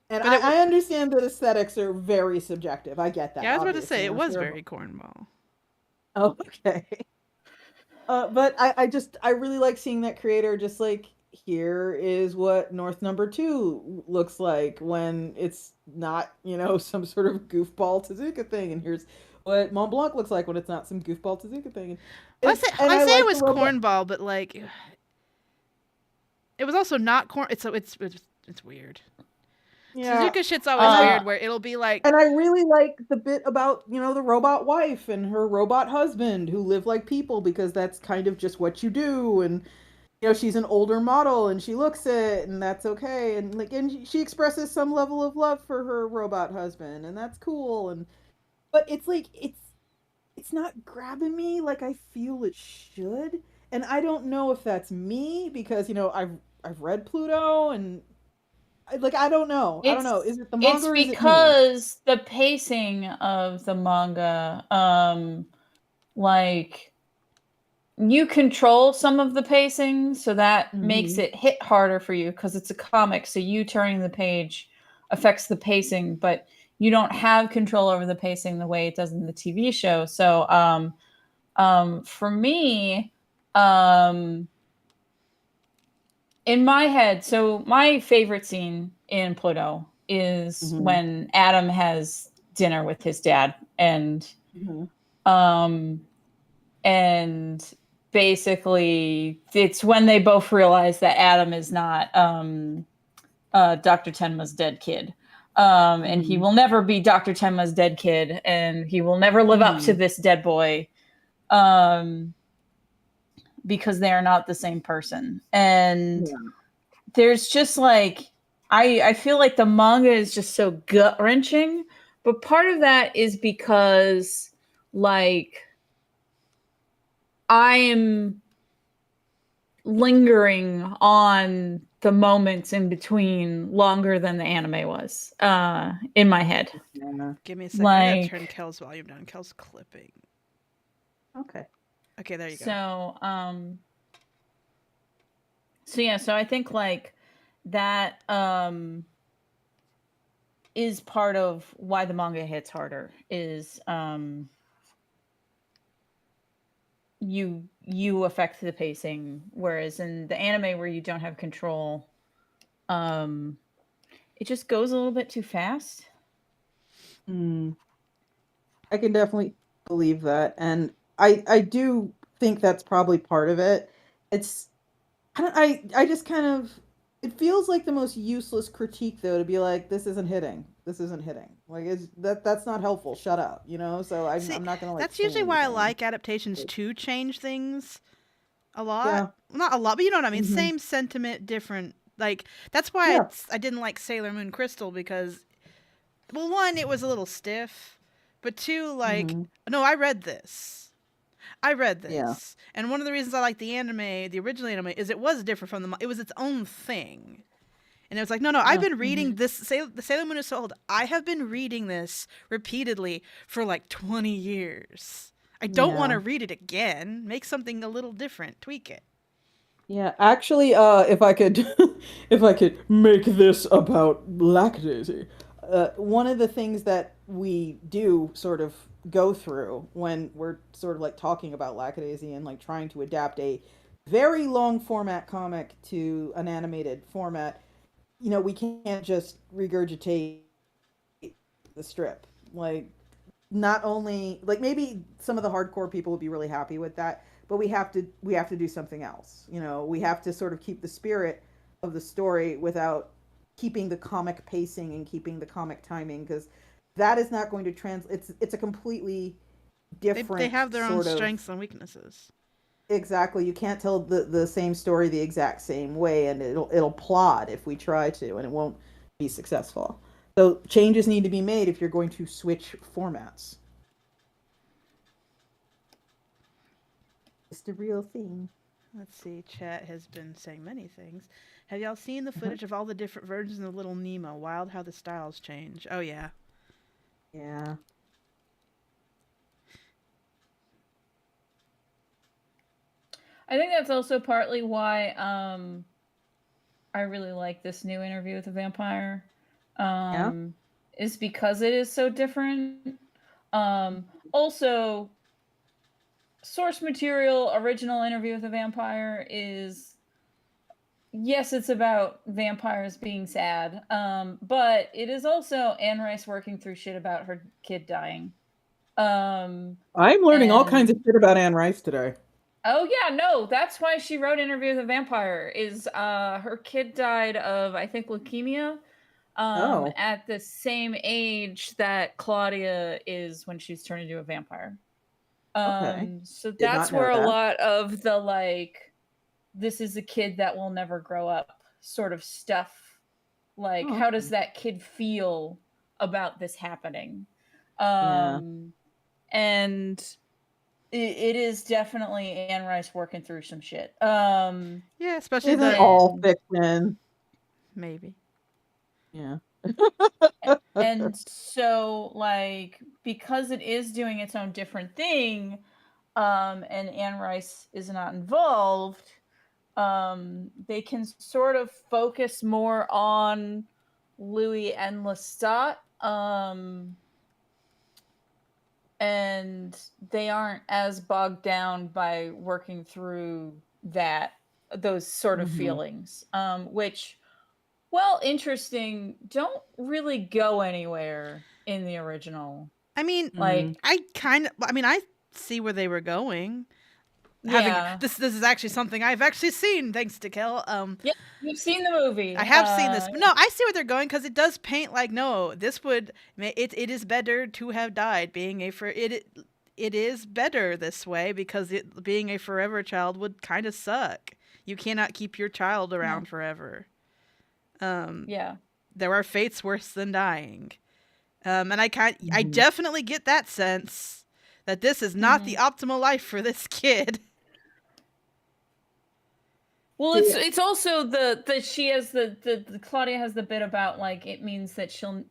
And But I understand that aesthetics are very subjective. I get that. yeah, I was about to say obviously. it I'm was sure. very cornball. Oh, okay. But I really like seeing that creator just like, here is what North Number 2 looks like when it's not, some sort of goofball Tezuka thing, and here's what Mont Blanc looks like when it's not some goofball Tezuka thing. Well, And I I say like it was the robot. cornball, but like it was also not corn. It's weird. Yeah. Suzuka shit's always weird, where it'll be like, And I really like the bit about, the robot wife and her robot husband who live like people, because that's kind of just what you do. And, she's an older model and she looks it, and that's okay. And like, and she expresses some level of love for her robot husband, and that's cool. But it's like, it's not grabbing me like I feel it should. And I don't know if that's me because, I've read Pluto, and like, I don't know. Is it the manga or is it me? Because the pacing of the manga, like you control some of the pacing, so that makes it hit harder for you because it's a comic. So you turning the page affects the pacing, but you don't have control over the pacing the way it does in the TV show. So, for me, in my head, so my favorite scene in Pluto is when Adam has dinner with his dad, and and basically it's when they both realize that Adam is not Dr. Tenma's dead kid. And he will never be Dr. Tenma's dead kid, and he will never live up to this dead boy. Because they are not the same person. And there's just like, I feel like the manga is just so gut wrenching, but part of that is because like I am lingering on the moments in between longer than the anime was in my head. Yeah. Give me a second. I gotta Like, turn Kel's volume down. Kel's clipping. Okay. Okay, there you go. So I think like that is part of why the manga hits harder is you affect the pacing, whereas in the anime where you don't have control, it just goes a little bit too fast. I can definitely believe that, and I do think that's probably part of it. It's I just kind of, it feels like the most useless critique though, to be like, this isn't hitting. This isn't hitting. Like, that's not helpful. Shut up, you know? So See, I'm not gonna like that's say usually why I anything. like adaptations to change things a lot. Yeah. Not a lot, but you know what I mean. Mhm. Same sentiment, different. Like that's why Yeah. I didn't like Sailor Moon Crystal because, well, one, it was a little stiff, but two, like, Mhm. no, I read this. I read Yeah. this, and one of the reasons I like the anime, the original anime, is it was different from it was its own thing. And it was like, no, I've Yeah. been reading this. The Sailor Moon is so old. I have been reading this repeatedly for like 20 years. I don't want Yeah. to read it again. Make something a little different. Tweak it. Yeah, actually, if I could, if I could make this about Lackadaisy, one of the things that we do sort of go through when we're sort of like talking about Lackadaisy and like trying to adapt a very long format comic to an animated format, we can't just regurgitate the strip. Like, not only, like, maybe some of the hardcore people would be really happy with that, but we have to do something else. We have to sort of keep the spirit of the story without keeping the comic pacing and keeping the comic timing, because that is not going to translate. It's a completely They different have their own sort of, strengths and weaknesses. exactly. You can't tell the same story the exact same way, and it'll plod if we try to, and it won't be successful. So changes need to be made if you're going to switch formats. It's the real thing. Let's see. Chat has been saying many things. Have y'all seen the Uh-huh. footage of all the different versions of Little Nemo? Wild how the styles change. Oh yeah. Yeah. I think that's also partly why I really like this new Interview with a Vampire. Yeah. Is because it is so different. Also, source material original Interview with a Vampire is, yes, it's about vampires being sad, but it is also Anne Rice working through shit about her kid dying. I'm learning all kinds of And shit about Anne Rice today. oh yeah, no, that's why she wrote Interview with a Vampire. Is her kid died of, I think, leukemia, Oh, at the same age that Claudia is when she's turned into a vampire. okay. So Did that's not know where a that. lot of the like, this is a kid that will never grow up sort of stuff. Like, Oh, how does that kid feel about this happening? yeah. And it is definitely Anne Rice working through some shit. Yeah, especially Isn't the all And fiction. maybe. Yeah. and so like, because it is doing its own different thing, and Anne Rice is not involved, they can sort of focus more on Louis and Lestat, and they aren't as bogged down by working through those sort of Hmm. feelings, which, well, interesting, don't really go anywhere in the original. I mean, Hmm. Like, I see where they were going. Having yeah, this is actually something I've actually seen thanks to Kel. yeah, you've seen the movie. I have seen this, but no, I see where they're going because it does paint like, no, this would it is better to have died being a for it is better this way because being a forever child would kind of suck. You cannot keep your child Yeah, around forever. Um, yeah. there are fates worse than dying. And I Hmm. definitely get that sense that this is not Mm-hmm. the optimal life for this kid. Well, it's also the she has the Claudia has the bit about like it means that she'll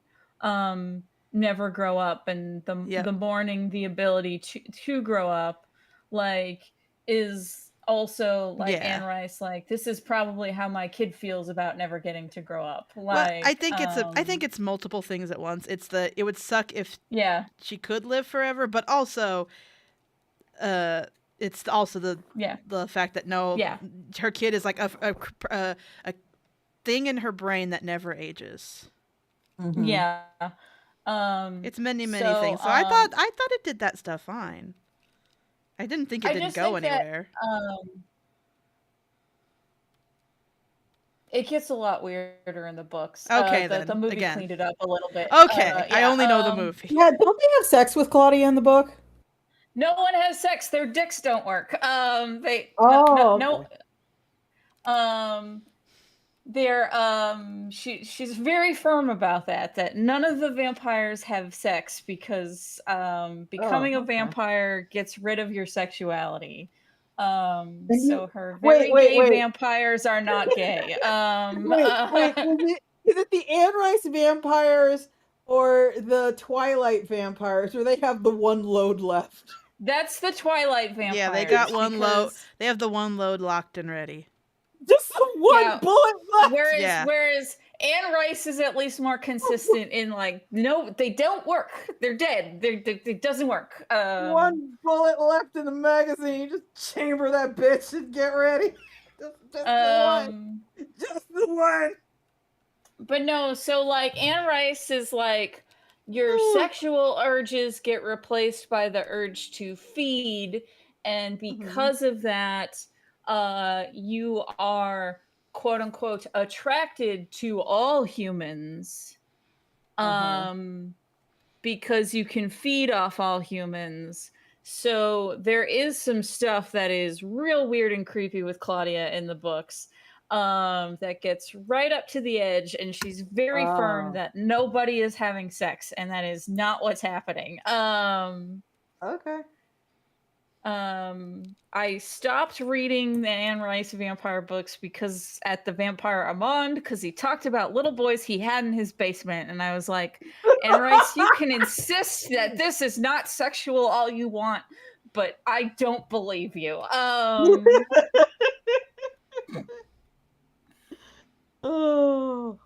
never grow up, and the mourning the ability to grow up like is also like Anne Rice, like this is probably how my kid feels about never getting to grow up. Like well, I think it's multiple things at once. It would suck if she could live forever, but also it's also the fact that her kid is like a thing in her brain that never ages. Mm-hmm. Yeah. It's many things. So I thought it did that stuff fine. I didn't think it didn't go anywhere. It gets a lot weirder in the books. Okay, the movie cleaned it up a little bit. Okay, I only know the movie. Yeah, don't they have sex with Claudia in the book? No one has sex. Their dicks don't work. She's very firm about that none of the vampires have sex because becoming a vampire gets rid of your sexuality. So her very gay vampires are not gay. Is it the Anne Rice vampires or the Twilight vampires, or they have the one load left? That's the Twilight vampires. Yeah, they got one load. They have the one load locked and ready. Just the one bullet left. Whereas Anne Rice is at least more consistent in like, no, they don't work. They're dead. It doesn't work. One bullet left in the magazine. You just chamber that bitch and get ready. Just the one. Just the one. But no, so like Anne Rice is like your sexual urges get replaced by the urge to feed, and because of that, you are quote unquote attracted to all humans, because you can feed off all humans. So there is some stuff that is real weird and creepy with Claudia in the books. That gets right up to the edge, and she's very firm that nobody is having sex, and that is not what's happening. Okay. I stopped reading the Anne Rice vampire books because at the Vampire Armand, because he talked about little boys he had in his basement, and I was like, Anne Rice, you can insist that this is not sexual all you want, but I don't believe you. Oh.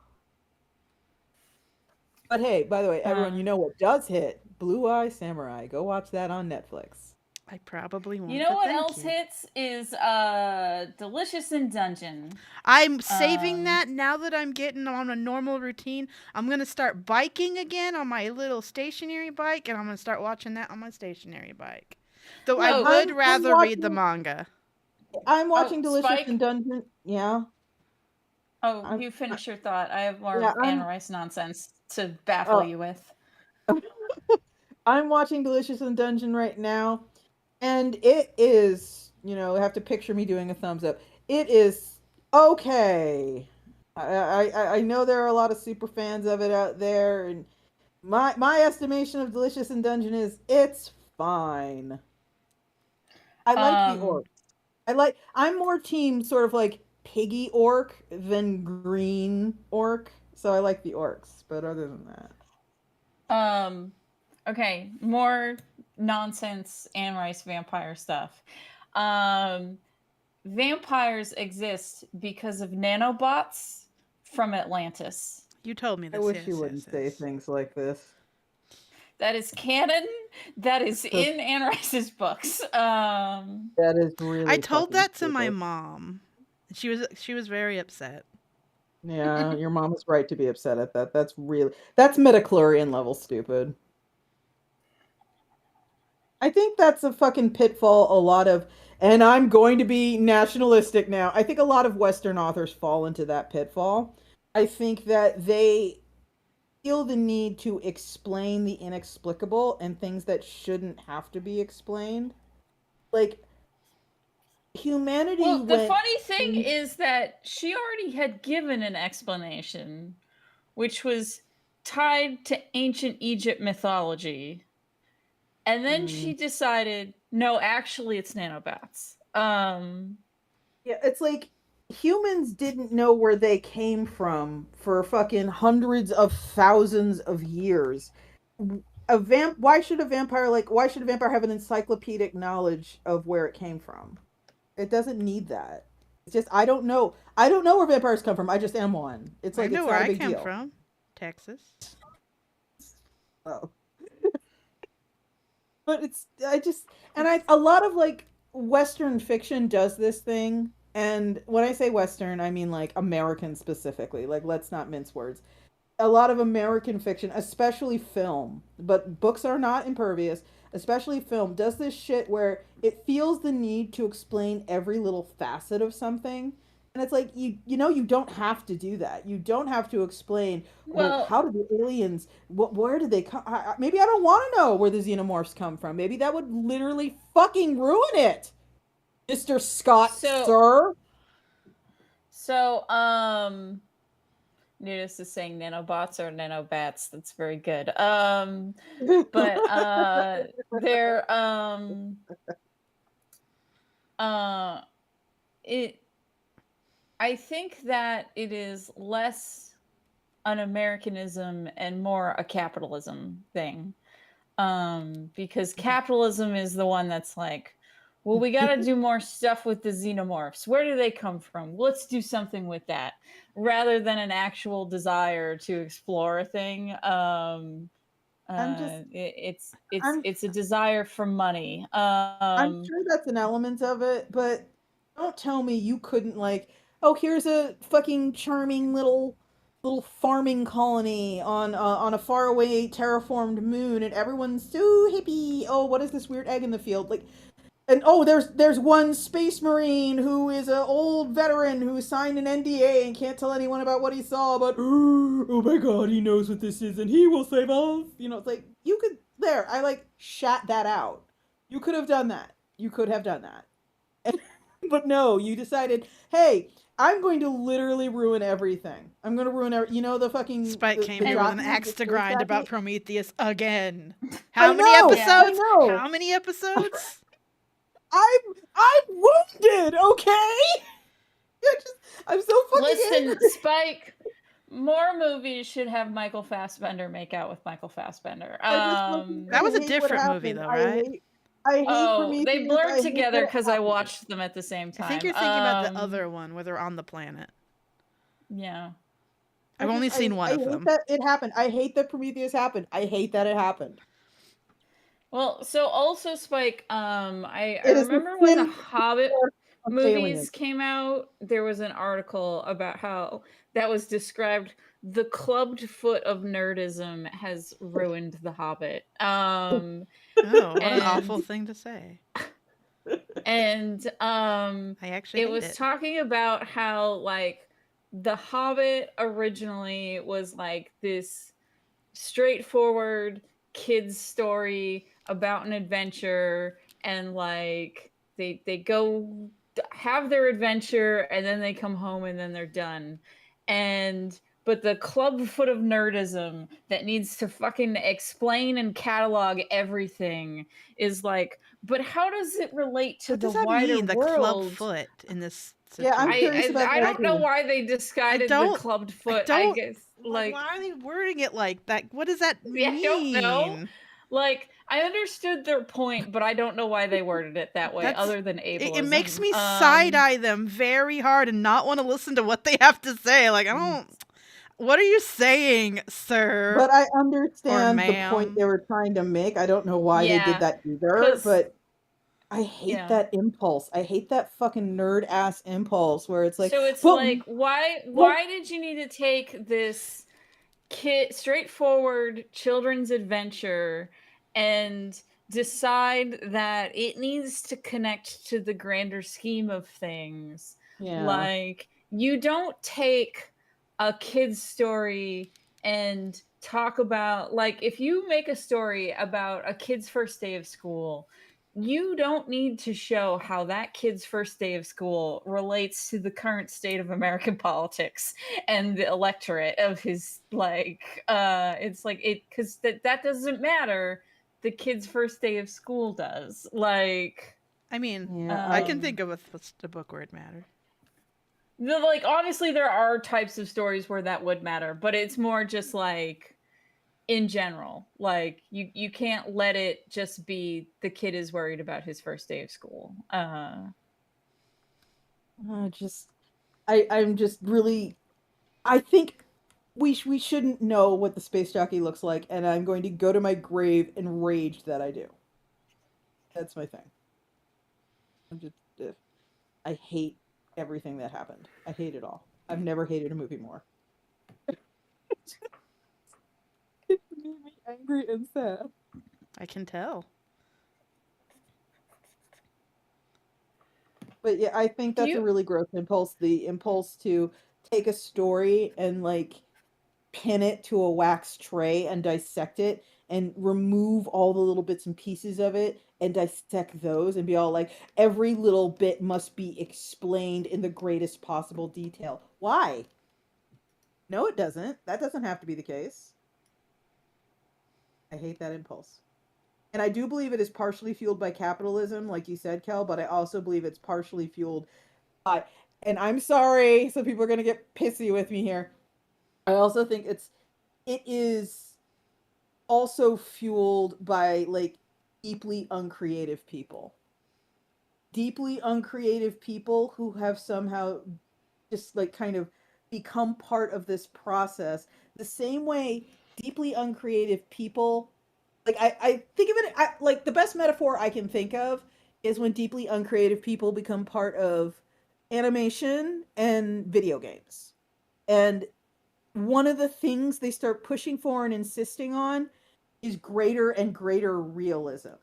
But hey, by the way, everyone, you know what does hit? Blue Eye Samurai. Go watch that on Netflix. I probably won't. You know what else hits is Delicious in Dungeon. I'm saving that now that I'm getting on a normal routine. I'm going to start biking again on my little stationary bike, and I'm going to start watching that on my stationary bike. Though I would rather read the manga. I'm watching Delicious in Dungeon. Yeah. Oh, you finish your thought. I have more Anne Rice nonsense to baffle you with. I'm watching Delicious in Dungeon right now, and it is, you have to picture me doing a thumbs up. It is okay. I know there are a lot of super fans of it out there, and my estimation of Delicious in Dungeon is it's fine. I like the orc. I'm more team sort of like piggy orc than green orc, so I like the orcs, but other than that. Okay, more nonsense Anne Rice vampire stuff. Vampires exist because of nanobots from Atlantis. You told me this. I wish you wouldn't say things like this. That is canon. That is in Anne Rice's books. That is really. I told that to my mom. She was very upset. Yeah, your mom was right to be upset at that. That's midichlorian level stupid. I think that's a fucking pitfall a lot of, and I'm going to be nationalistic now. I think a lot of Western authors fall into that pitfall. I think that they feel the need to explain the inexplicable and things that shouldn't have to be explained. Like, humanity. Well, the funny thing is that she already had given an explanation, which was tied to ancient Egypt mythology. And then she decided, no, actually it's nanobots. Yeah, it's like humans didn't know where they came from for fucking hundreds of thousands of years. Why should a vampire have an encyclopedic knowledge of where it came from? It doesn't need that. It's just I don't know where vampires come from. I just am one. It's I like know it's where not a I big came deal. from. Texas. Oh. But a lot of like Western fiction does this thing. And when I say Western, I mean like American specifically. Like, let's not mince words. A lot of American fiction, especially film, but books are not impervious, especially film, does this shit where it feels the need to explain every little facet of something. And it's like you don't have to do that. You don't have to explain, well, Well, how did the aliens, where did they come? Maybe I don't want to know where the xenomorphs come from. Maybe that would literally fucking ruin it, Mr. Scott, so sir. so Nudis is saying nanobots or nanobats. That's very good. But they're it I think that it is less an Americanism and more a capitalism thing. Because capitalism is the one that's like, well, we got to do more stuff with the xenomorphs. Where do they come from? Let's do something with that, rather than an actual desire to explore a thing. I'm just I'm It's a desire for money. I'm sure that's an element of it, but don't tell me you couldn't like, oh, here's a fucking charming little farming colony on a faraway terraformed moon, and everyone's so hippie. Oh, what is this weird egg in the field? Like, and oh, there's one space marine who is an old veteran who signed an NDA and can't tell anyone about what he saw, but oh my god, he knows what this is and he will save us. It's like you could there. I like shat that out. You could have done that. You could have done that. But no, you decided, hey, I'm going to literally ruin everything. I'm going to ruin the fucking Spike came the here with an jockey, axe the to space grind about jockey. Prometheus again. I How many know, Yeah. I episodes? know. How many episodes? I'm wounded, okay? I'm so fucking Listen, angry. Spike. More movies should have Michael Fassbender make out with Michael Fassbender. That was a different movie, though, right? I hate Oh, Prometheus. they blurred I hate together what because I happened. watched them at the same time. I think you're thinking about the other one where they're on the planet. Yeah. I've only seen one I of hate them. that it happened. I hate that Prometheus happened. I hate that it happened. Well, so also Spike, I It is the remember when the sin Hobbit of movies aliens. came out, there was an article about how that was described the clubbed foot of nerdism has ruined the Hobbit. Oh, what an awful And thing to say. and I actually it hate was it. talking about how like the Hobbit originally was like this straightforward kids story about an adventure, and like they go have their adventure and then they come home and then they're done. And but the club foot of nerdism that needs to fucking explain and catalog everything is like, but how does it relate to What the does that wider mean, the club world? foot in this Yeah, I'm situation? curious about I that don't know too. why they discarded the clubbed foot. I guess like, why are they wording it like that? What does that mean? I don't know. Like, I understood their point, but I don't know why they worded it that way, other than ableism. It makes me side eye them very hard and not want to listen to what they have to say. Like, I don't. What are you saying, sir? But I understand the ma'am? point they were trying to make. I don't know why they Yeah, did that either, 'cause- but I hate yeah. that impulse. I hate that fucking nerd ass impulse where it's like, So it's well, like, why did you need to take this straightforward children's adventure and decide that it needs to connect to the grander scheme of things? yeah. Like, you don't take a kid's story and talk about, like, if you make a story about a kid's first day of school, you don't need to show how that kid's first day of school relates to the current state of American politics and the electorate of his, like, it's like, it, because that doesn't matter. The kid's first day of school does. Like, I mean, Yeah, I can think of a book where it mattered. like obviously there are types of stories where that would matter, but it's more just like in general, like you can't let it just be the kid is worried about his first day of school. I'm just really, I think we shouldn't know what the space jockey looks like, and I'm going to go to my grave enraged that I do. That's my thing. I'm just, I hate everything that happened. I hate it all. I've never hated a movie more. It made me angry and sad. I can tell. But yeah, I think Do that's a you really gross impulse. The impulse to take a story and like pin it to a wax tray and dissect it and remove all the little bits and pieces of it and dissect those and be all like, every little bit must be explained in the greatest possible detail. Why? No, it doesn't. That doesn't have to be the case. I hate that impulse. And I do believe it is partially fueled by capitalism, like you said, Kel, but I also believe it's partially fueled by, and I'm sorry, so people are going to get pissy with me here. I also think it is also fueled by like deeply uncreative people. Deeply uncreative people who have somehow just like kind of become part of this process the same way deeply uncreative people, like I think of it like the best metaphor I can think of is when deeply uncreative people become part of animation and video games. And one of the things they start pushing for and insisting on is greater and greater realism.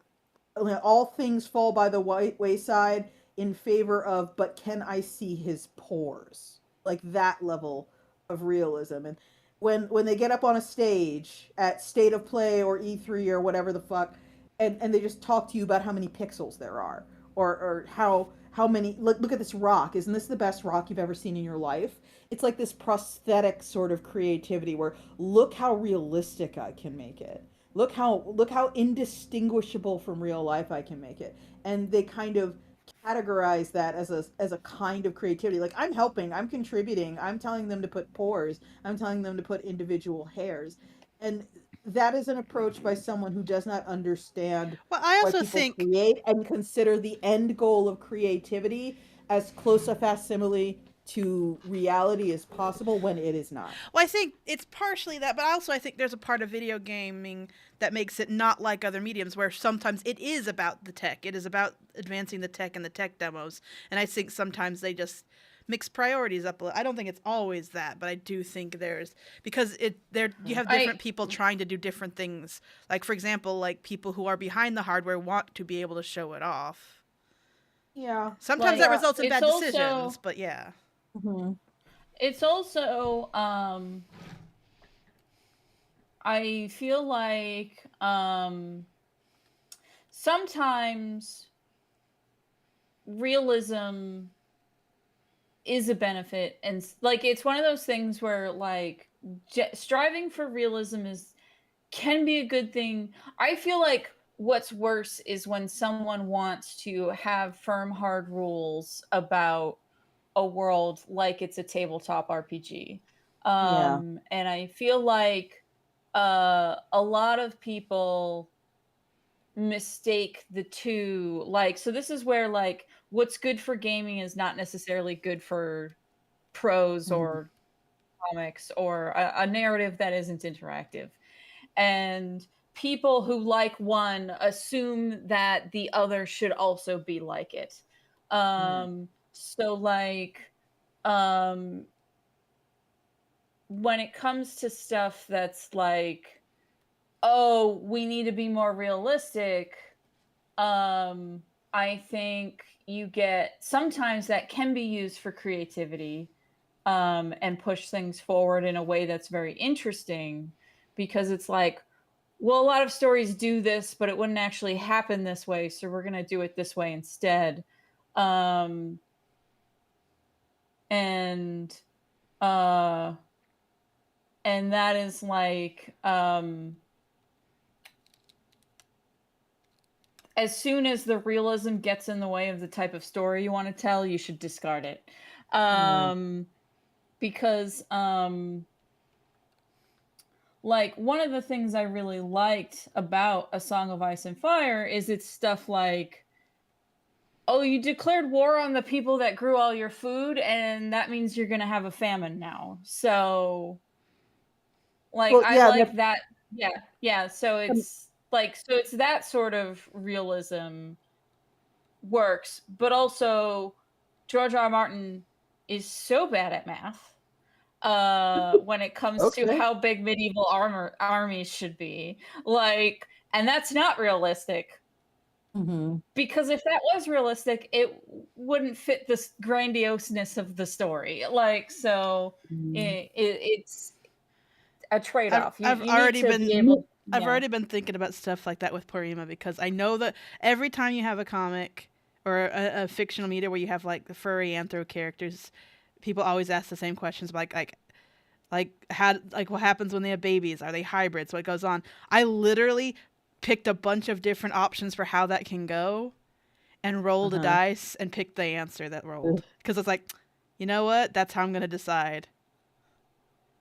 All things fall by the wayside in favor of, but can I see his pores? Like that level of realism. And when they get up on a stage at State of Play or E3 or whatever the fuck, and they just talk to you about how many pixels there are, or how many, look at this rock, isn't this the best rock you've ever seen in your life? It's like this prosthetic sort of creativity where look how realistic I can make it, look how indistinguishable from real life I can make it. And they kind of categorize that as a kind of creativity. Like I'm helping, I'm contributing, I'm telling them to put pores, I'm telling them to put individual hairs. And that is an approach by someone who does not understand Well, I why also people think create and consider the end goal of creativity as close a facsimile to reality as possible when it is not. Well, I think it's partially that, but also I think there's a part of video gaming that makes it not like other mediums where sometimes it is about the tech. It is about advancing the tech and the tech demos. And I think sometimes they just mix priorities up. I don't think it's always that, but I do think there's because you have different I people trying to do different things. Like for example, like people who are behind the hardware want to be able to show it off. Yeah. Sometimes that like Yeah. results in it's bad decisions, also but yeah. Mhm. it's also I feel like sometimes realism is a benefit, and like it's one of those things where like striving for realism is can be a good thing. I feel like what's worse is when someone wants to have firm hard rules about a world like it's a tabletop RPG. Yeah. And I feel like a lot of people mistake the two. Like, so this is where like what's good for gaming is not necessarily good for prose Mhm. or comics or a narrative that isn't interactive. And people who like one assume that the other should also be like it. Yeah. So like um when it comes to stuff that's like, oh, we need to be more realistic, um I think you get sometimes that can be used for creativity, and push things forward in a way that's very interesting because it's like, well, a lot of stories do this, but it wouldn't actually happen this way, so we're going to do it this way instead. Um, and uh, and that is like, as soon as the realism gets in the way of the type of story you want to tell, you should discard it. Because like one of the things I really liked about A Song of Ice and Fire is it's stuff like, oh, you declared war on the people that grew all your food, and that means you're gonna have a famine now. So like Well, I yeah, like that. Yeah. So it's like, so it's that sort of realism works, but also George R. R. Martin is so bad at math when it comes to okay. how big medieval armies should be. Like, and that's not realistic. Because if that was realistic, it wouldn't fit the grandioseness of the story. Like, so it's a trade-off. I've You need already to be been able. I've Yeah. already been thinking about stuff like that with Porima because I know that every time you have a comic or a fictional media where you have like the furry anthro characters, people always ask the same questions like how, like what happens when they have babies? Are they hybrids? What goes on? I literally picked a bunch of different options for how that can go and rolled a dice and picked the answer that rolled because it's like, you know what? That's how I'm gonna decide.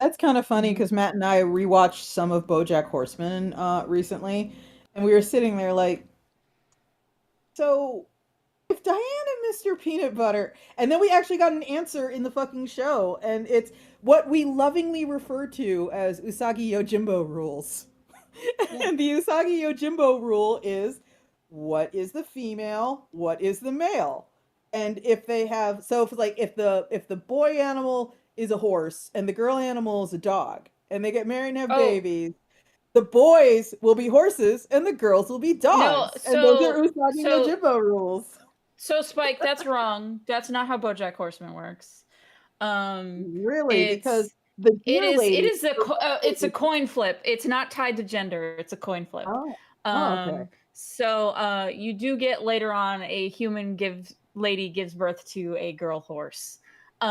That's kind of funny because Matt and I rewatched some of BoJack Horseman recently, and we were sitting there like, so if Diane and Mr. Peanut Butter, and then we actually got an answer in the fucking show, and it's what we lovingly refer to as Usagi Yojimbo rules. And the Usagi Yojimbo rule is, what is the female, what is the male? And if they have, so if the boy animal is a horse and the girl animal is a dog, and they get married and have babies, the boys will be horses and the girls will be dogs. No, And those are Usagi so Yojimbo rules. So Spike, that's wrong. That's not how BoJack Horseman works. Really? Because It's the it deer is it lady. is it's a coin flip. It's not tied to gender. It's a coin flip. Okay. So you do get later on a lady gives birth to a girl horse. So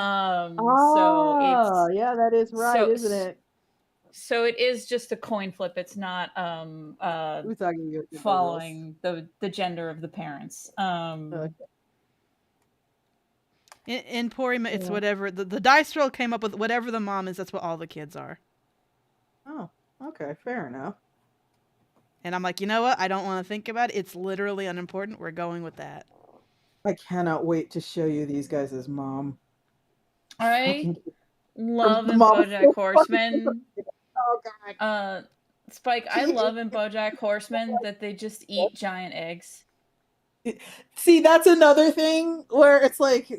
it's Yeah, that is right, isn't it? so it is just a coin flip. It's not Usagi Yojimbo following the gender of the parents. rules. In Porima, it's whatever the dice roll came up with. Whatever the mom is, that's what all the kids are. Oh, okay, fair enough. And I'm like, you know what? I don't want to think about it. It's literally unimportant. We're going with that. I cannot wait to show you these guys as mom. I love The in mom is BoJack so Horseman. Oh god. Spike, I love in BoJack Horseman that they just eat giant eggs. See, that's another thing where it's like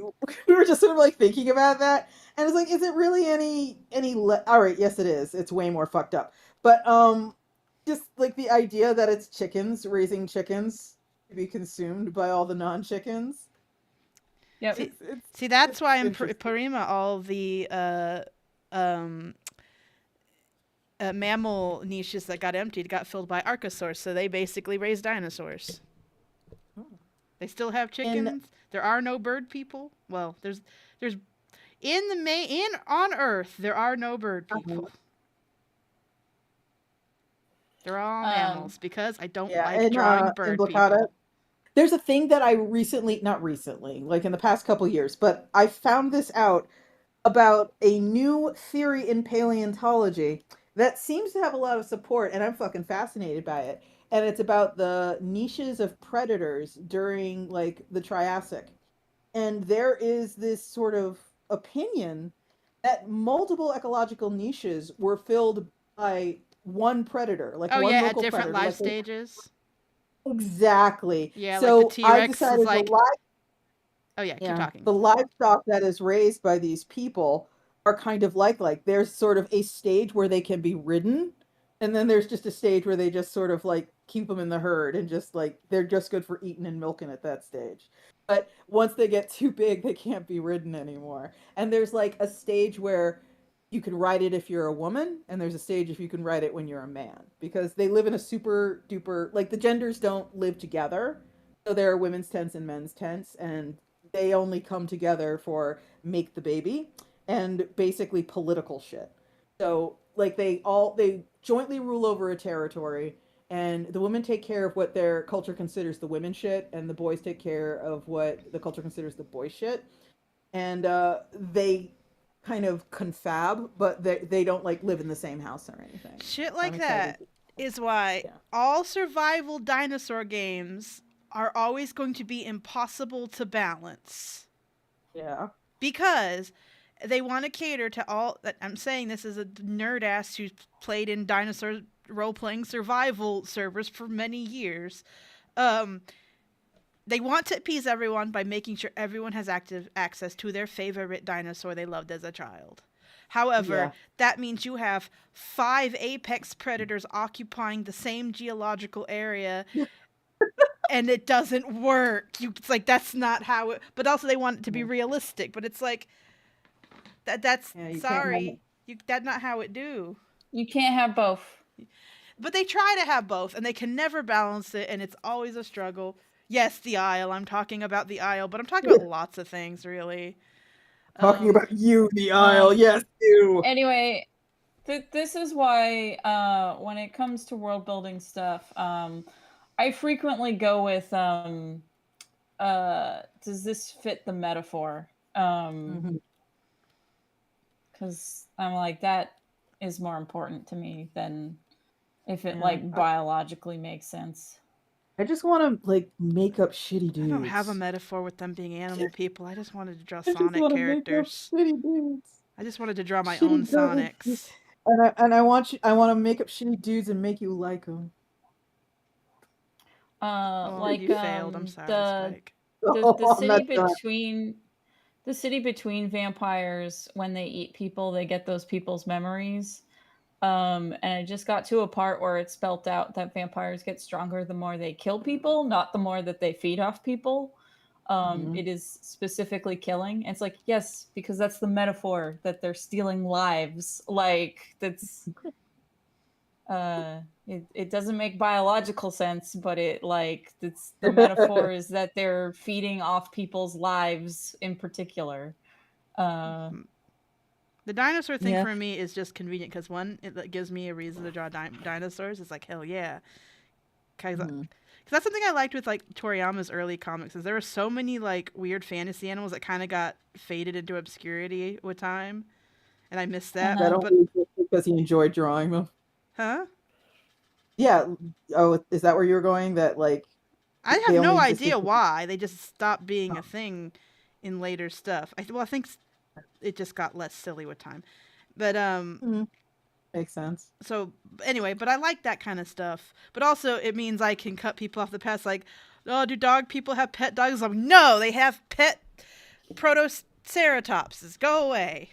we were just sort of like thinking about that, and it's like, is it really any? All right, yes, it is. It's way more fucked up, but just like the idea that it's chickens raising chickens to be consumed by all the non-chickens. Yep. See, that's why in Porima all the mammal niches that got emptied got filled by archosaurs, so they basically raised dinosaurs. They still have chickens. There are no bird people. Well, there's on Earth there are no bird people. They're all mammals because I don't like drawing bird people. There's a thing that I not recently, like in the past couple years, but I found this out about a new theory in paleontology that seems to have a lot of support, and I'm fucking fascinated by it. And it's about the niches of predators during like the Triassic. And there is this sort of opinion that multiple ecological niches were filled by one predator, like one local at different predator, life stages. Exactly. Yeah, so like the T-Rex I decided is like. Keep talking. The livestock that is raised by these people are kind of like there's sort of a stage where they can be ridden, and then there's just a stage where they just sort of like keep them in the herd and just like they're just good for eating and milking at that stage. But once they get too big, they can't be ridden anymore. And there's like a stage where you can ride it if you're a woman, and there's a stage if you can ride it when you're a man, because they live in a super duper, like the genders don't live together. So there are women's tents and men's tents, and they only come together for make the baby and basically political shit. So like they jointly rule over a territory, and the women take care of what their culture considers the women shit, and the boys take care of what the culture considers the boy shit. and they kind of confab, but they don't like live in the same house or anything. Shit I'm like excited. that is why Yeah. all survival dinosaur games are always going to be impossible to balance. Yeah. Because they want to cater to all. I'm saying this as a nerd ass who's played in dinosaur role playing survival servers for many years. Um, they want to appease everyone by making sure everyone has active access to their favorite dinosaur they loved as a child. However, Yeah. that means you have 5 apex predators occupying the same geological area, and it doesn't work. It's like that's not how it. But also, they want it to be realistic. But it's like that's Yeah, you can't have sorry, that's not how it do. You can't have both. But they try to have both, and they can never balance it, and it's always a struggle. Yes, the aisle. I'm talking about the aisle, but I'm talking about lots of things, really. talking about you, the aisle. Yes, you. Anyway, this is why when it comes to world building stuff, I frequently go with does this fit the metaphor? Because I'm like, that is more important to me than if it like biologically makes sense. I just want to like make up shitty dudes. I don't have a metaphor with them being animal people. I just wanted to draw I just Sonic wanna characters. make up shitty dudes. I just wanted to draw my Shitty own dudes. Sonics. And I want to make up shitty dudes and make you like them. Like you failed. I'm sorry, Spike. The city between vampires, when they eat people, they get those people's memories. And it just got to a part where it spelt out that vampires get stronger the more they kill people, not the more that they feed off people. It is specifically killing. And it's like, yes, because that's the metaphor, that they're stealing lives. Like, that's it doesn't make biological sense, but it's the metaphor is that they're feeding off people's lives in particular. The dinosaur thing for me is just convenient because one, it gives me a reason to draw dinosaurs. It's like, hell yeah. Because that's something I liked with like Toriyama's early comics, is there were so many like weird fantasy animals that kind of got faded into obscurity with time, and I missed that. But because he enjoyed drawing them. Huh? Yeah. Oh, is that where you're going? That like I have no idea why they just stopped being a thing in later stuff. I think it just got less silly with time, but makes sense. So anyway, but I like that kind of stuff. But also, it means I can cut people off the path. Like, oh, do dog people have pet dogs? I'm like, no, they have pet protoceratopses. Go away.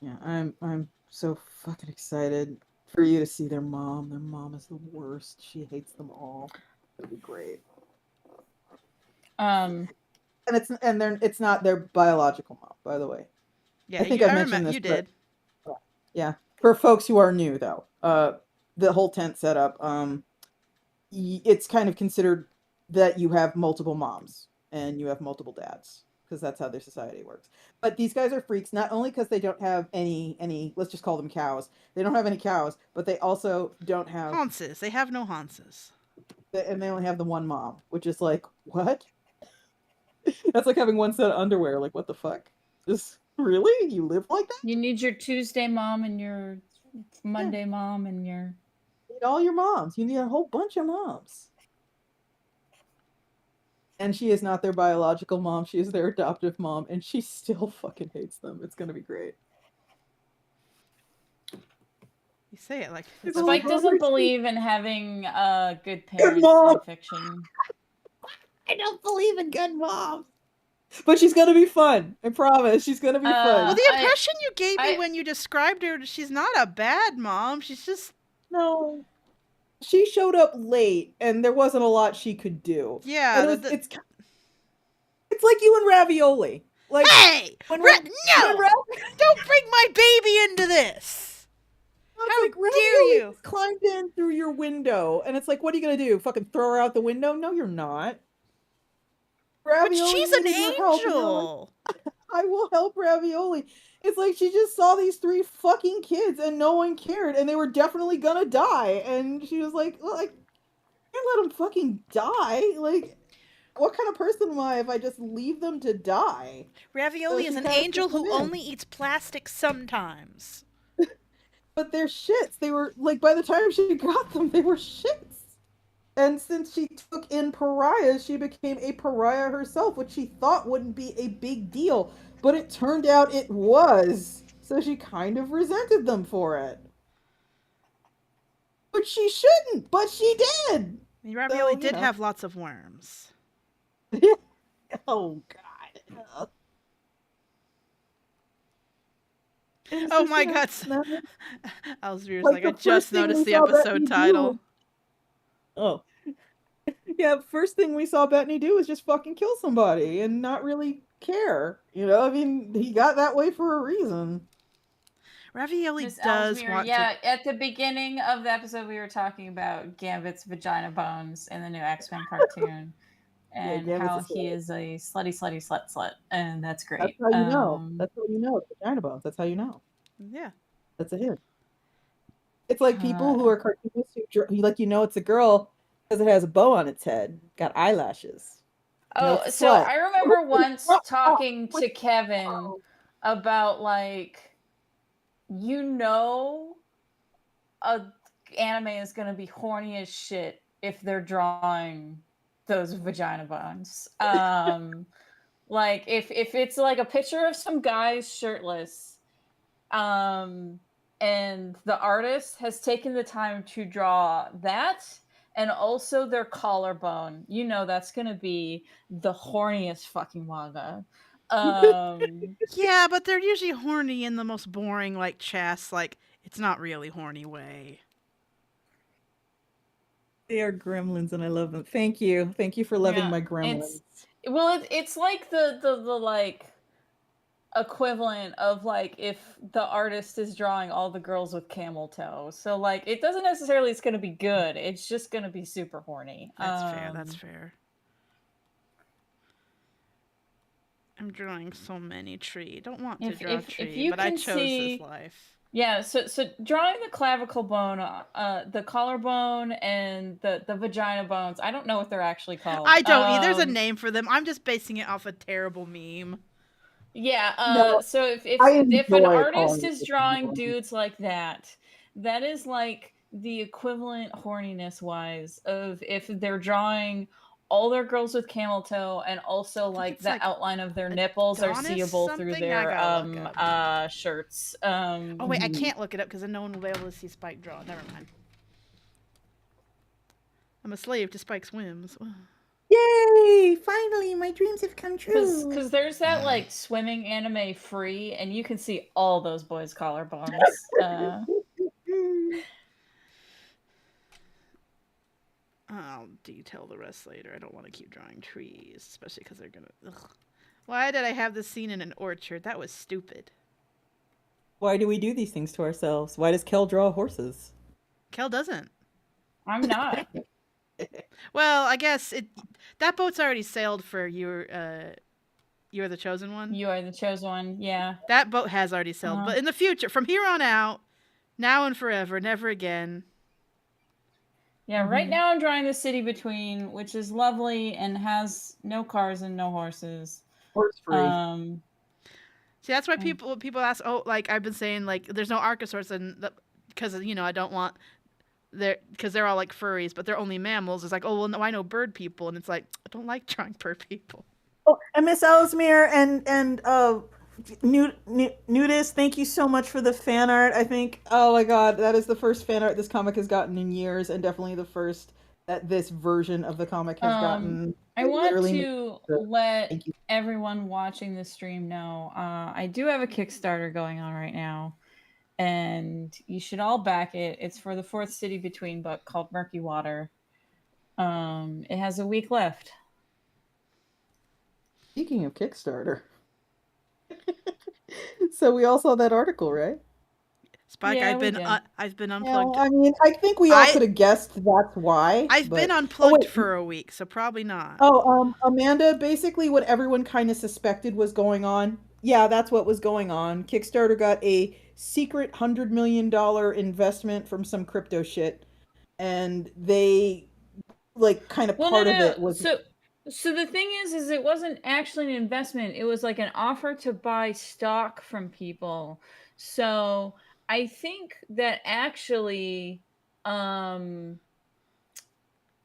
Yeah, I'm so fucking excited for you to see their mom. Their mom is the worst. She hates them all. It'll be great. And it's not their biological mom, by the way. Yeah, I think I mentioned this. You did. Yeah, for folks who are new though, the whole tent setup, it's kind of considered that you have multiple moms and you have multiple dads, because that's how their society works. But these guys are freaks, not only because they don't have any let's just call them cows. They don't have any cows, but they also don't have Hanses. They have no Hanses. And they only have the one mom, which is like, what? That's like having one set of underwear. Like, what the fuck? Just really? You live like that? You need your Tuesday mom and your Monday mom and your... You need all your moms. You need a whole bunch of moms. And she is not their biological mom. She is their adoptive mom, and she still fucking hates them. It's gonna be great. You say it like... Spike doesn't believe in having good parents in fiction. I don't believe in good moms. But she's gonna be fun. I promise. She's gonna be fun. Well, the impression you gave me when you described her, she's not a bad mom. She's just... No. She showed up late, and there wasn't a lot she could do. Yeah. It's like you and Ravioli. Like, hey! No! Don't bring my baby into this! How like, dare you? Climbed in through your window, and it's like, what are you gonna do? Fucking throw her out the window? No, you're not. Ravioli, but she's an angel. I will help Ravioli. It's like she just saw these 3 fucking kids and no one cared, and they were definitely gonna die, and she was like, can't let them fucking die. Like, what kind of person am I if I just leave them to die? So Ravioli is she an kind of put angel them who in. only eats plastic sometimes. But they're shits. They were like, by the time she got them, they were shits. And since she took in pariahs, she became a pariah herself, which she thought wouldn't be a big deal. But it turned out it was. So she kind of resented them for it. But she shouldn't, but she did. Ravioli So, did have lots of worms. Oh, God. It's Oh just, my god. no. Alzbeer's Like like, I the first just thing noticed we the saw episode Bethany do. title. Oh, yeah, first thing we saw Bettany do was just fucking kill somebody and not really care. I mean, he got that way for a reason. Ravioli Miss does Ellesmere, want to. yeah, at the beginning of the episode, we were talking about Gambit's vagina bones in the new X-Men cartoon Yeah, and Gambit's a how he slut. is a slutty, slutty, slut, slut, and that's That's great. how you know. That's how you know it's vagina bones. That's how you know. Yeah. That's a hint. It's like people who uh, are cartoonists it's a girl because it has a bow on its head, got eyelashes. oh, It's a so slut. I remember once talking to Kevin about like, you know, a anime is gonna be horny as shit if they're drawing those vagina bones. Like if it's like a picture of some guys shirtless, um, and the artist has taken the time to draw that and also their collarbone, you know that's gonna be the horniest fucking manga. Yeah, but they're usually horny in the most boring, like, chess, like, it's not really horny way. They are gremlins and I love them. Thank you. Thank you for loving Yeah, my it's gremlins. it's like the like equivalent of like if the artist is drawing all the girls with camel toe. So like it doesn't necessarily it's gonna be good. It's just gonna be super horny. That's fair, that's fair. I'm drawing so many tree. Don't want to draw If tree, you but I can chose this see, life. yeah, so drawing the clavicle bone, the collarbone, and the vagina bones. I don't know what they're actually called. I don't either. There's a name for them. I'm just basing it off a terrible meme. Yeah. No, So I if an enjoy artist calling is it drawing gremlins. dudes like that, that is like the equivalent horniness wise of if they're drawing all their girls with camel toe and also I think like it's the like outline of their nipples are Adonis seeable through something. I their gotta look up. shirts. Oh wait, I Mhm. can't look it up because then no one will be able to see Spike draw. Never mind. I'm a slave to Spike's whims. Yay! Finally, my dreams have come true. Because there's that like swimming anime Free, and you can see all those boys' collarbones. I'll detail the rest later. I don't want to keep drawing trees, especially because they're gonna. Ugh. Why did I have this scene in an orchard? That was stupid. Why do we do these things to ourselves? Why does Kel draw horses? Kel doesn't. I'm not. Well, I guess it. That boat's already sailed for you. You're the chosen one. You are the chosen one. Yeah. That boat has already sailed, but in the future, from here on out, now and forever, never again. Yeah, right now I'm drawing the city between, which is lovely and has no cars and no horses. Horse free. See, that's why people ask. Oh, like I've been saying, like there's no Archosaurs, and because I don't want because they're all like furries, but they're only mammals. It's like, oh well, no, I know bird people, and it's like I don't like drawing bird people. Oh, and Miss Ellesmere and Nudist, thank you so much for the fan art. I think, oh my god, that is the first fan art this comic has gotten in years, and definitely the first that this version of the comic has gotten. I want literally to let everyone watching the stream know I do have a Kickstarter going on right now, and you should all back it. It's for the fourth city between book called Murky Water. It has a week left. Speaking of Kickstarter, so we all saw that article, right? Spike, Yeah, I've been unplugged. Yeah, I mean, I think we all could have guessed that's why. I've been but... unplugged for a week, so probably not. Amanda, basically what everyone kind of suspected was going on. Yeah, that's what was going on. Kickstarter got a secret $100 million investment from some crypto shit, and they like kind of Well, no, part of no. it was So the thing is it wasn't actually an investment. It was like an offer to buy stock from people. So I think that actually, um,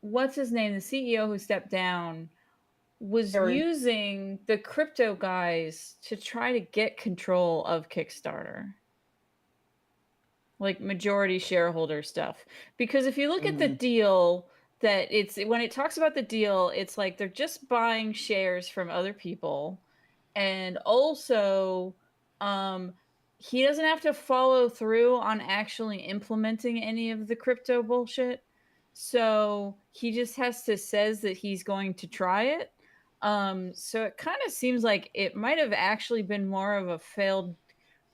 what's his name? The CEO who stepped down was very using the crypto guys to try to get control of Kickstarter, like majority shareholder stuff. Because if you look at the mm, deal, that it's when it talks about the deal, it's like they're just buying shares from other people, and also um he doesn't have to follow through on actually implementing any of the crypto bullshit. So he just has to says that he's going to try it. So it kind of seems like it might have actually been more of a failed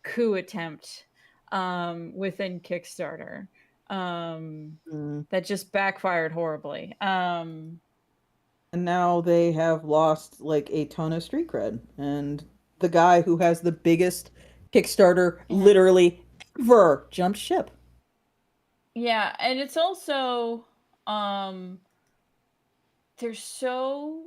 coup attempt within Kickstarter, mm. that just backfired horribly. And now they have lost like a ton of street cred. And the guy who has the biggest Kickstarter And literally ever jumped ship. yeah, and it's also um they're so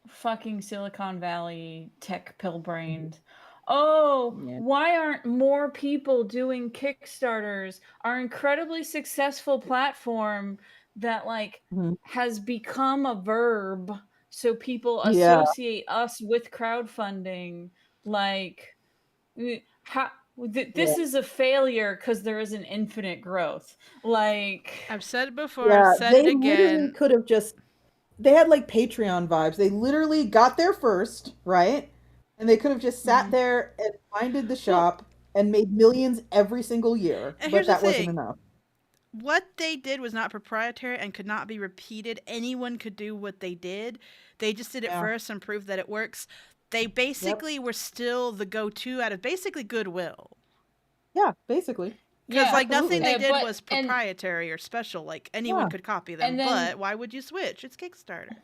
fucking Silicon Valley tech pill brained. Oh, Yeah. why aren't more people doing Kickstarters? Our incredibly successful platform that like Mhm. has become a verb, so people Yeah. associate us with crowdfunding. Like, how Yeah. this is a failure because there is an infinite growth. Like, I've said it before, I've Yeah. said it They literally again. could have just they had like Patreon vibes. They literally got there first, right? And they could have just sat mhm. there and minded the Well, shop and made millions every single year, and but here's the that wasn't thing. enough. What they did was not proprietary and could not be repeated. Anyone could do what they did. They just did it Yeah. first and proved that it works. They Yep. basically were still the go-to out of basically goodwill. Yeah, basically. Because, Yeah, like, nothing Absolutely. they did but was proprietary or special. Like, anyone Yeah. could copy them. and then But why would you switch? It's Kickstarter.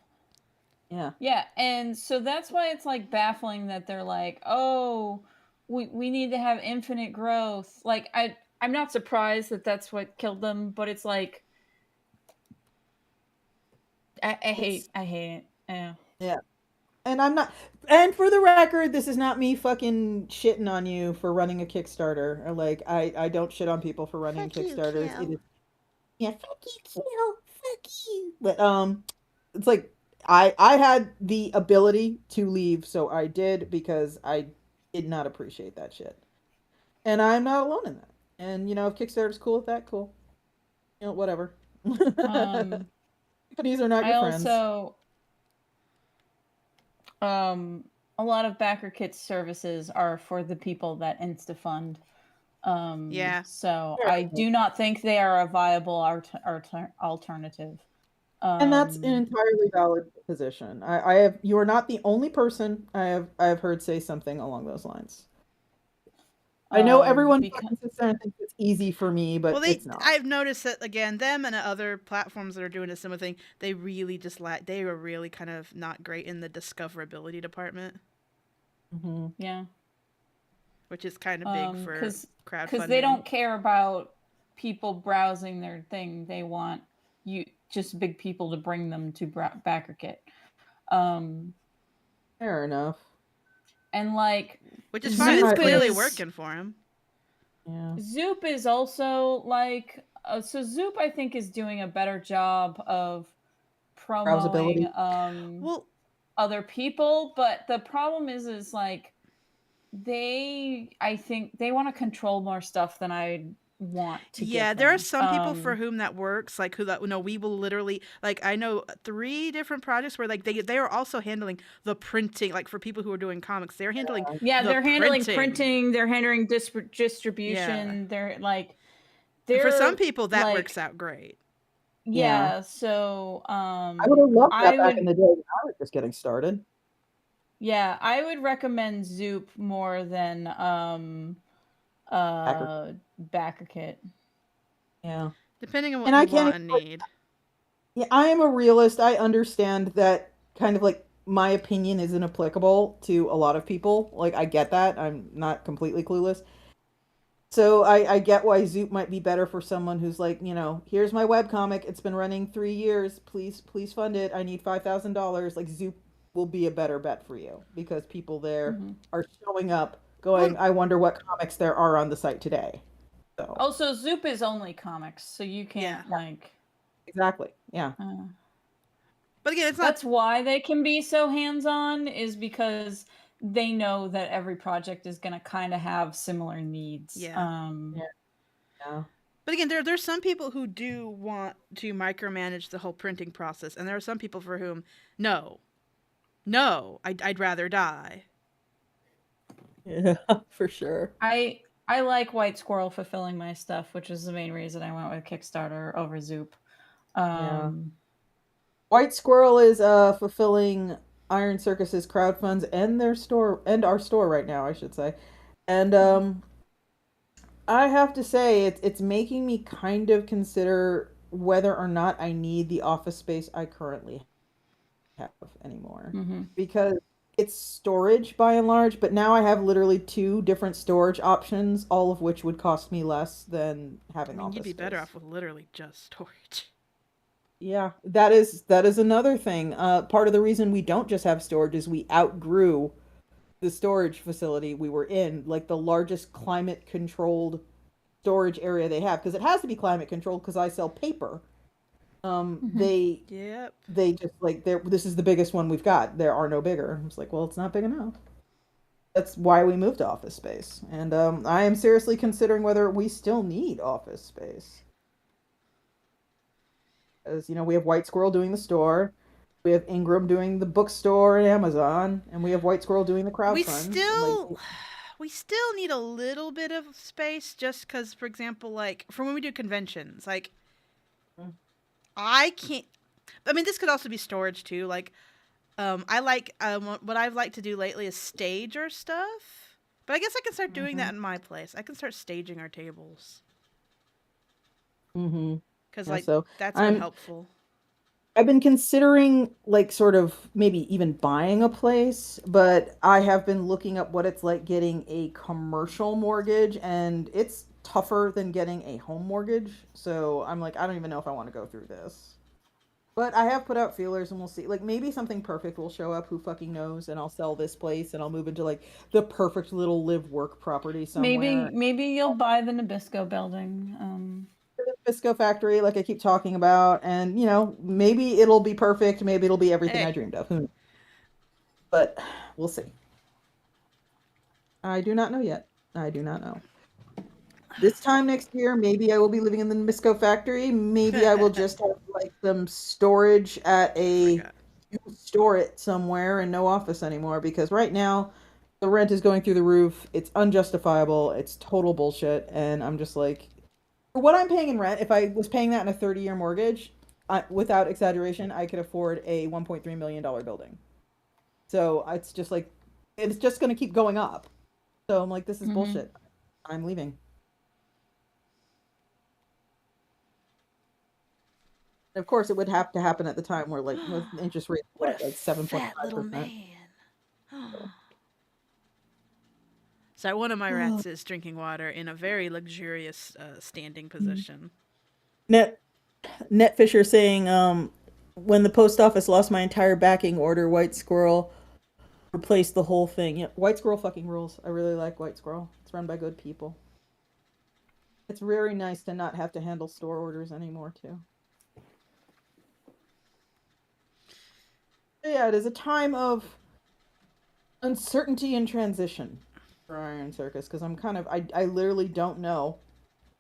Yeah. yeah, and so that's why it's like baffling that they're like, "Oh, we need to have infinite growth." Like I'm not surprised that that's what killed them, but it's like It's I hate it. Yeah. yeah. And I'm not and for the record, this is not me fucking shitting on you for running a Kickstarter. Or like I don't shit on people for running Fuck you, Kickstarters. It Kill. is yeah, fuck you, Kill. Fuck you. But it's like I had the ability to leave, so I did because I did not appreciate that shit. And I'm not alone in that. And you know, if Kickstarter's cool with that, cool. You know, whatever. Um Companies are not I your friends. also a lot of backer kit services are for the people that insta fund. Yeah. So Fair I enough. do not think they are a viable alternative. And that's an Um entirely valid position. I have you are not the only person I have heard say something along those lines. I know everyone because fucking sits there and thinks it's easy for me, Well, but it's not. I've noticed that again, them and other platforms that are doing a similar thing, they really just they were really kind of not great in the discoverability department, Hmm. yeah. which is kind of big for Because they crowdfunding. don't care about people browsing their thing. They want you just big people to bring them to BackerKit. Um, Fair enough. and like Which is fine. It's Zoop clearly is working for him. Yeah. Zoop is also like so Zoop I think is doing a better job of promoting Browsability. Well, other people, but the problem is like I think they want to control more stuff than I want to yeah, give there are them. some people for whom that works. Like who that no, we will literally like I know three different projects where like they are also handling the printing. Like for people who are doing comics, they're handling Yeah, the they're handling printing. printing, they're handling Yeah, distribution, and for some they're people that works like out great. Yeah. yeah, so I would have loved that I back in would the day when I was just getting started. yeah, I would recommend Zoop more than Hacker. BackerKit. Yeah. Depending on what And I you can't want even and like need. yeah, I am a realist. I understand that kind of like my opinion isn't applicable to a lot of people. Like I get that. I'm not completely clueless. So I get why Zoop might be better for someone who's like, here's my webcomic. It's been running 3 years. Please fund it. I need $5,000. Like Zoop will be a better bet for you because people there Mm-hmm. are showing up Well, going, I wonder what comics there are on the site today. So Also, Zoop is only comics, so you can't exactly. Yeah. but again, it's not. That's why they can be so hands-on, is because they know that every project is going to kind of have similar needs. Yeah. Yeah. But again, there's some people who do want to micromanage the whole printing process, and there are some people for whom, no, I'd rather die. Yeah, for sure. I like White Squirrel fulfilling my stuff, which is the main reason I went with Kickstarter over Zoop. Yeah. White Squirrel is fulfilling Iron Circus's crowdfunds and their store and our store right now, I should say. And I have to say it's making me kind of consider whether or not I need the office space I currently have anymore. Mm-hmm. Because it's storage by and large, but now I have literally two different storage options, all of which would cost me less than having office you'd be better space. off with literally just storage. Yeah, that is another thing. Part of the reason we don't just have storage is we outgrew the storage facility we were in, like the largest climate controlled storage area they have, because it has to be climate controlled because I sell paper. Mm-hmm. They just like this is the biggest one we've got. There are no bigger. I was like, well, it's not big enough. That's why we moved to office space, and I am seriously considering whether we still need office space. As we have White Squirrel doing the store, we have Ingram doing the bookstore and Amazon, and we have White Squirrel doing the crowdfund. We still need a little bit of space, just because, for example, like for when we do conventions, like I can't. I mean, this could also be storage too. Like, I like what I've liked to do lately is stage our stuff. But I guess I can start doing that in my place. I can start staging our tables. Because that's been helpful. I've been considering like sort of maybe even buying a place, but I have been looking up what it's like getting a commercial mortgage, and it's tougher than getting a home mortgage. So I'm like, I don't even know if I want to go through this. But I have put out feelers and we'll see. Like maybe something perfect will show up, who fucking knows, and I'll sell this place and I'll move into like the perfect little live work property somewhere. Maybe you'll buy the Nabisco building. Nabisco factory, like I keep talking about, and maybe it'll be perfect, maybe it'll be everything I dreamed of. Who knows? But we'll see. I do not know yet. I do not know. This time next year, maybe I will be living in the Nabisco factory. Maybe I will just have like some storage at a store it somewhere and no office anymore, because right now the rent is going through the roof. It's unjustifiable. It's total bullshit, and I'm just like, for what I'm paying in rent, if I was paying that in a 30-year mortgage, without exaggeration, I could afford a $1.3 million building. So it's just like, it's just going to keep going up. So I'm like, this is bullshit. I'm leaving. And of course, it would have to happen at the time where like with interest rates what like 7.5%. Little man. So one of my rats is drinking water in a very luxurious standing position. Net Fisher saying, when the post office lost my entire backing order, White Squirrel replaced the whole thing. Yeah, White Squirrel fucking rules. I really like White Squirrel. It's run by good people. It's very nice to not have to handle store orders anymore, too. But yeah, it is a time of uncertainty and transition for Iron Circus, because I literally don't know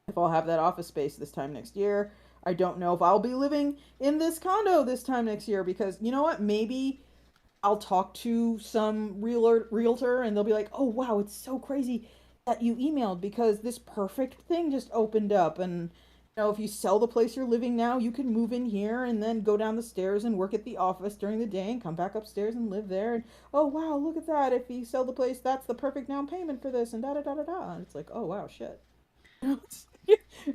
if I'll have that office space this time next year. I don't know if I'll be living in this condo this time next year, because you know what? Maybe I'll talk to some realtor and they'll be like, oh wow, it's so crazy that you emailed because this perfect thing just opened up, and if you sell the place you're living now, you can move in here and then go down the stairs and work at the office during the day and come back upstairs and live there. And oh wow, look at that. If you sell the place, that's the perfect down payment for this, and da da da da da. And it's like, oh wow, shit.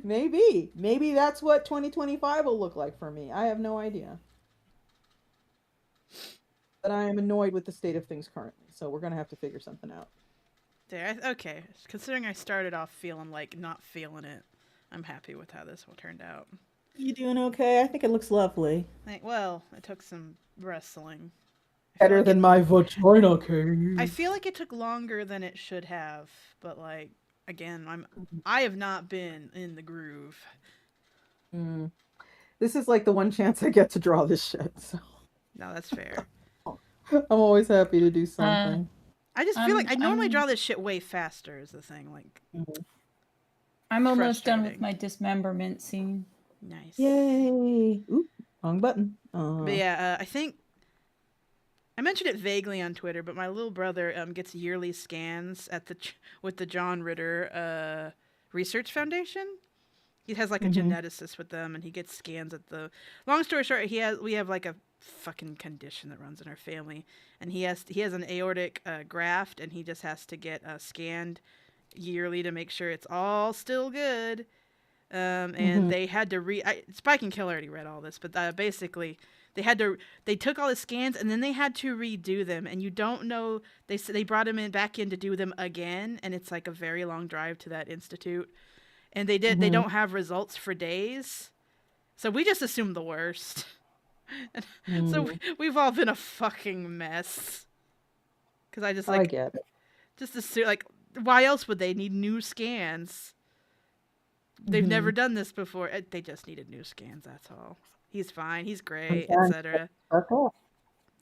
Maybe that's what 2025 will look like for me. I have no idea. But I am annoyed with the state of things currently, so we're going to have to figure something out. There. Okay. Considering I started off feeling like not feeling it, I'm happy with how this one turned out. You doing okay? I think it looks lovely. Well, it took some wrestling. Better than my vagina I cake. feel like it took longer than it should have, but like again, I have not been in the groove. Mm. This is like the one chance I get to draw this shit, so No, that's fair. I'm always happy to do Uh, something. I just feel like I normally draw I'm this shit way faster. Is the thing like Mhm. I'm almost done with frustrating. my dismemberment scene. Nice. Yay! Oop, wrong button. But yeah, I think I mentioned it vaguely on Twitter, but my little brother gets yearly scans at with the John Ritter Research Foundation. He has like a Mhm. geneticist with them, and he gets scans at the. Long story short, we have like a fucking condition that runs in our family, and he has an aortic graft, and he just has to get scanned yearly to make sure it's all still good. And Mhm. they had to Spike and Kill already read all this, but basically they took all the scans and then they had to redo them, and you don't know they brought him back in to do them again, and it's like a very long drive to that institute, and they Mhm. don't have results for days, so we just assumed the worst. So Mhm. we've all been a fucking mess because I just I like get it. just assume like why else would they need new scans? They've never Mhm. done this before. They just needed new scans. That's all. He's fine. He's great, Sometimes etc. fuck off.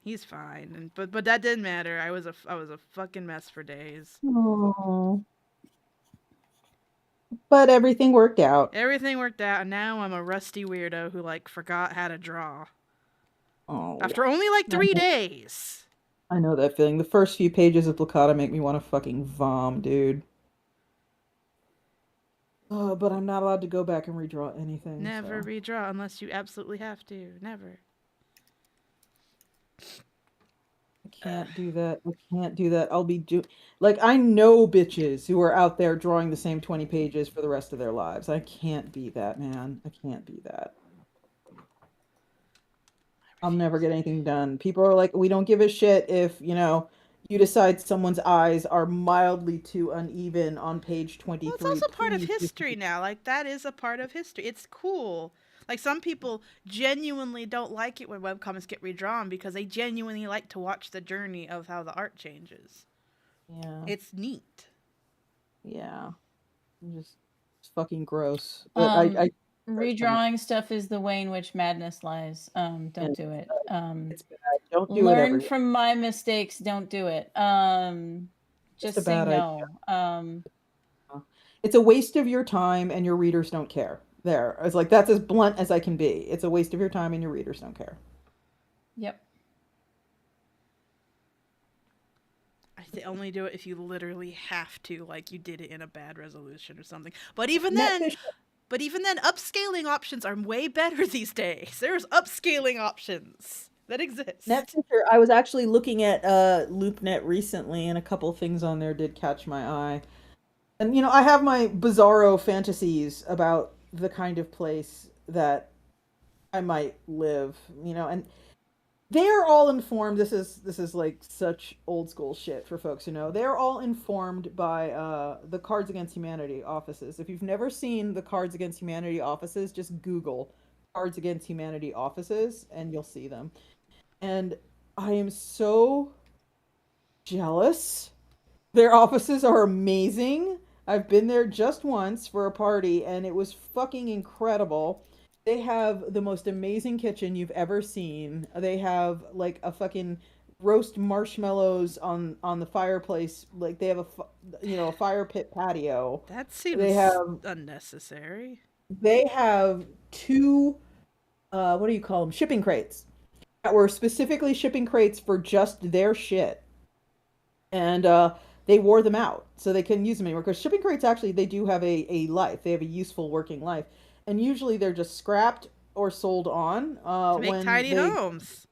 He's fine. But that didn't matter. I was a fucking mess for days. Aw. But everything worked out. Everything worked out, and now I'm a rusty weirdo who like forgot how to draw Oh, after only like I 3 days. I know that feeling. The first few pages of Placata make me want to fucking vom, dude. But I'm not allowed to go back and redraw anything, Never so redraw unless you absolutely have to. Never. I can't do that. I can't do that. I'll be like I know bitches who are out there drawing the same 20 pages for the rest of their lives. I can't be that, man. I can't be that. I'll never get anything done. People are like, we don't give a shit if, you decide someone's eyes are mildly too uneven on page Well, it's 23. also part of Please just history now. Like, that is a part of history. It's cool. Like, some people genuinely don't like it when webcomics get redrawn because they genuinely like to watch the journey of how the art changes. yeah. It's neat. Yeah. Just it's fucking gross. But Um, I Redrawing stuff is the way in which madness lies. Don't and do it. it's bad. Don't do it, Learn everyone. from my mistakes. Don't do it. Just a Just say bad idea. no. It's a waste of your time and your readers don't care. There. It's like that's as blunt as I can be. It's a waste of your time and your readers don't care. Yep. Only do it if you literally have to, like you did it in a bad resolution or something. But even Netfish then, upscaling options are way better these days. There's upscaling options that exist. Netfisher, I was actually looking at LoopNet recently and a couple things on there did catch my eye. And I have my bizarro fantasies about the kind of place that I might live, and they're all informed. This is like such old school shit for folks who know. They're all informed by the Cards Against Humanity offices. If you've never seen the Cards Against Humanity offices, just Google Cards Against Humanity offices and you'll see them. And I am so jealous. Their offices are amazing. I've been there just once for a party and it was fucking incredible. They have the most amazing kitchen you've ever seen. They have like a fucking roast marshmallows on the fireplace. Like they have a fire pit patio. That They seems have unnecessary. they have two what do you call them? Shipping crates that were specifically shipping crates for just their shit. And they wore them out so they couldn't use them anymore because shipping crates actually they do have a life. They have a useful working life, and usually they're just scrapped or sold on To make when tiny they homes.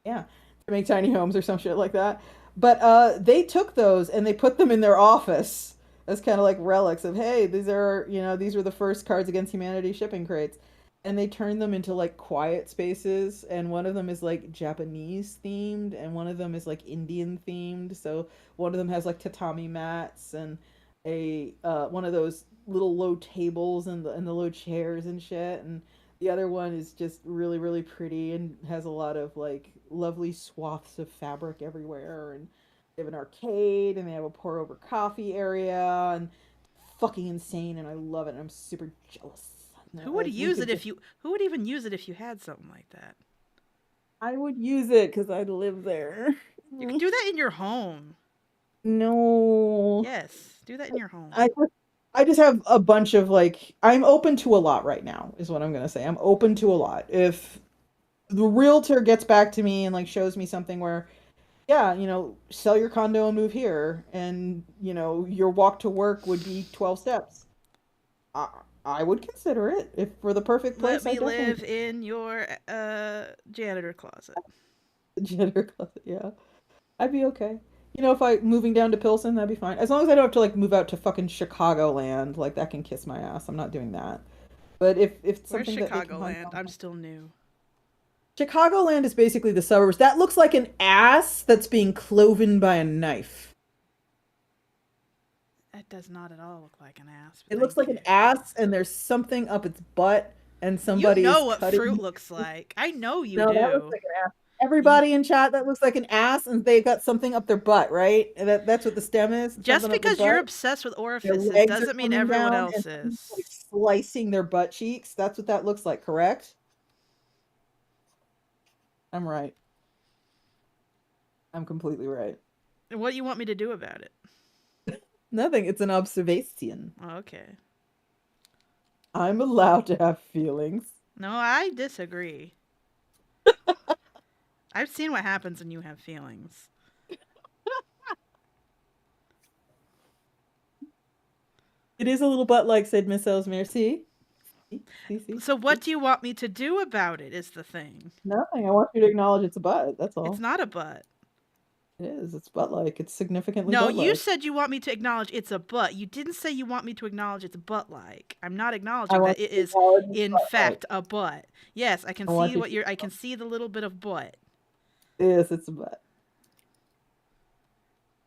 yeah, to make tiny homes or some shit like that. But they took those and they put them in their office as kind of like relics of, hey, these are the first Cards Against Humanity shipping crates. and they turn them into like quiet spaces, and one of them is like Japanese themed and one of them is like Indian themed. So one of them has like tatami mats and a one of those little low tables and the low chairs and shit, and the other one is just really really pretty and has a lot of like lovely swaths of fabric everywhere, and they have an arcade and they have a pour over coffee area, and fucking insane, and I love it, and I'm super jealous. Who would We use could it just if you? Who would even use it if you had something like that? I would use it because I live there. You could do that in your home. No, Yes, do that in your home. I just have a bunch of like I'm open to a lot right now is what I'm gonna say. I'm open to a lot. If the realtor gets back to me and like shows me something where yeah, sell your condo and move here, and your walk to work would be 12 steps. I I would consider it if for the perfect Let place. I me live definitely in your janitor closet. gender closet. Yeah, I'd be okay. If I moving down to Pilsen, that'd be fine. As long as I don't have to like move out to fucking Chicagoland, like that can kiss my ass. I'm not doing that. But if it's Where's something that they can find Chicagoland? I'm still new. Chicagoland is basically the suburbs. That looks like an ass that's being cloven by a knife. That does not at all look like an ass. It looks like Thank an you. ass, and there's something up its butt, and You somebody is know what cutting. fruit looks like. I know you No, that looks do. like an ass. You, Everybody in chat, that looks like an ass, and they got something up their butt, right? And that's what the stem is. just Something up their because you're butt. obsessed with Their orifices legs are doesn't mean coming everyone down, else and someone's like is. slicing their butt cheeks. That's what that looks like. Correct? I'm right. I'm completely right. What do you want me to do about it? Nothing. It's an observation. Oh, okay. I'm allowed to have feelings. No, I disagree. I've seen what happens when you have feelings. It is a little butt like, said Miss Ellesmere. See? See? So what do you want me to do about it is the thing. Nothing. I want you to acknowledge it's a butt. That's It's all. not a butt. It is. It's butt like. It's significantly No, butt you like. said you want me to acknowledge it's a butt. You didn't say you want me to acknowledge it's butt like. I'm not I acknowledging want that it you to is acknowledge it's in butt like. fact a butt. Yes, I can I want see you what to you're I can see the little bit of butt. Yes, it's a butt.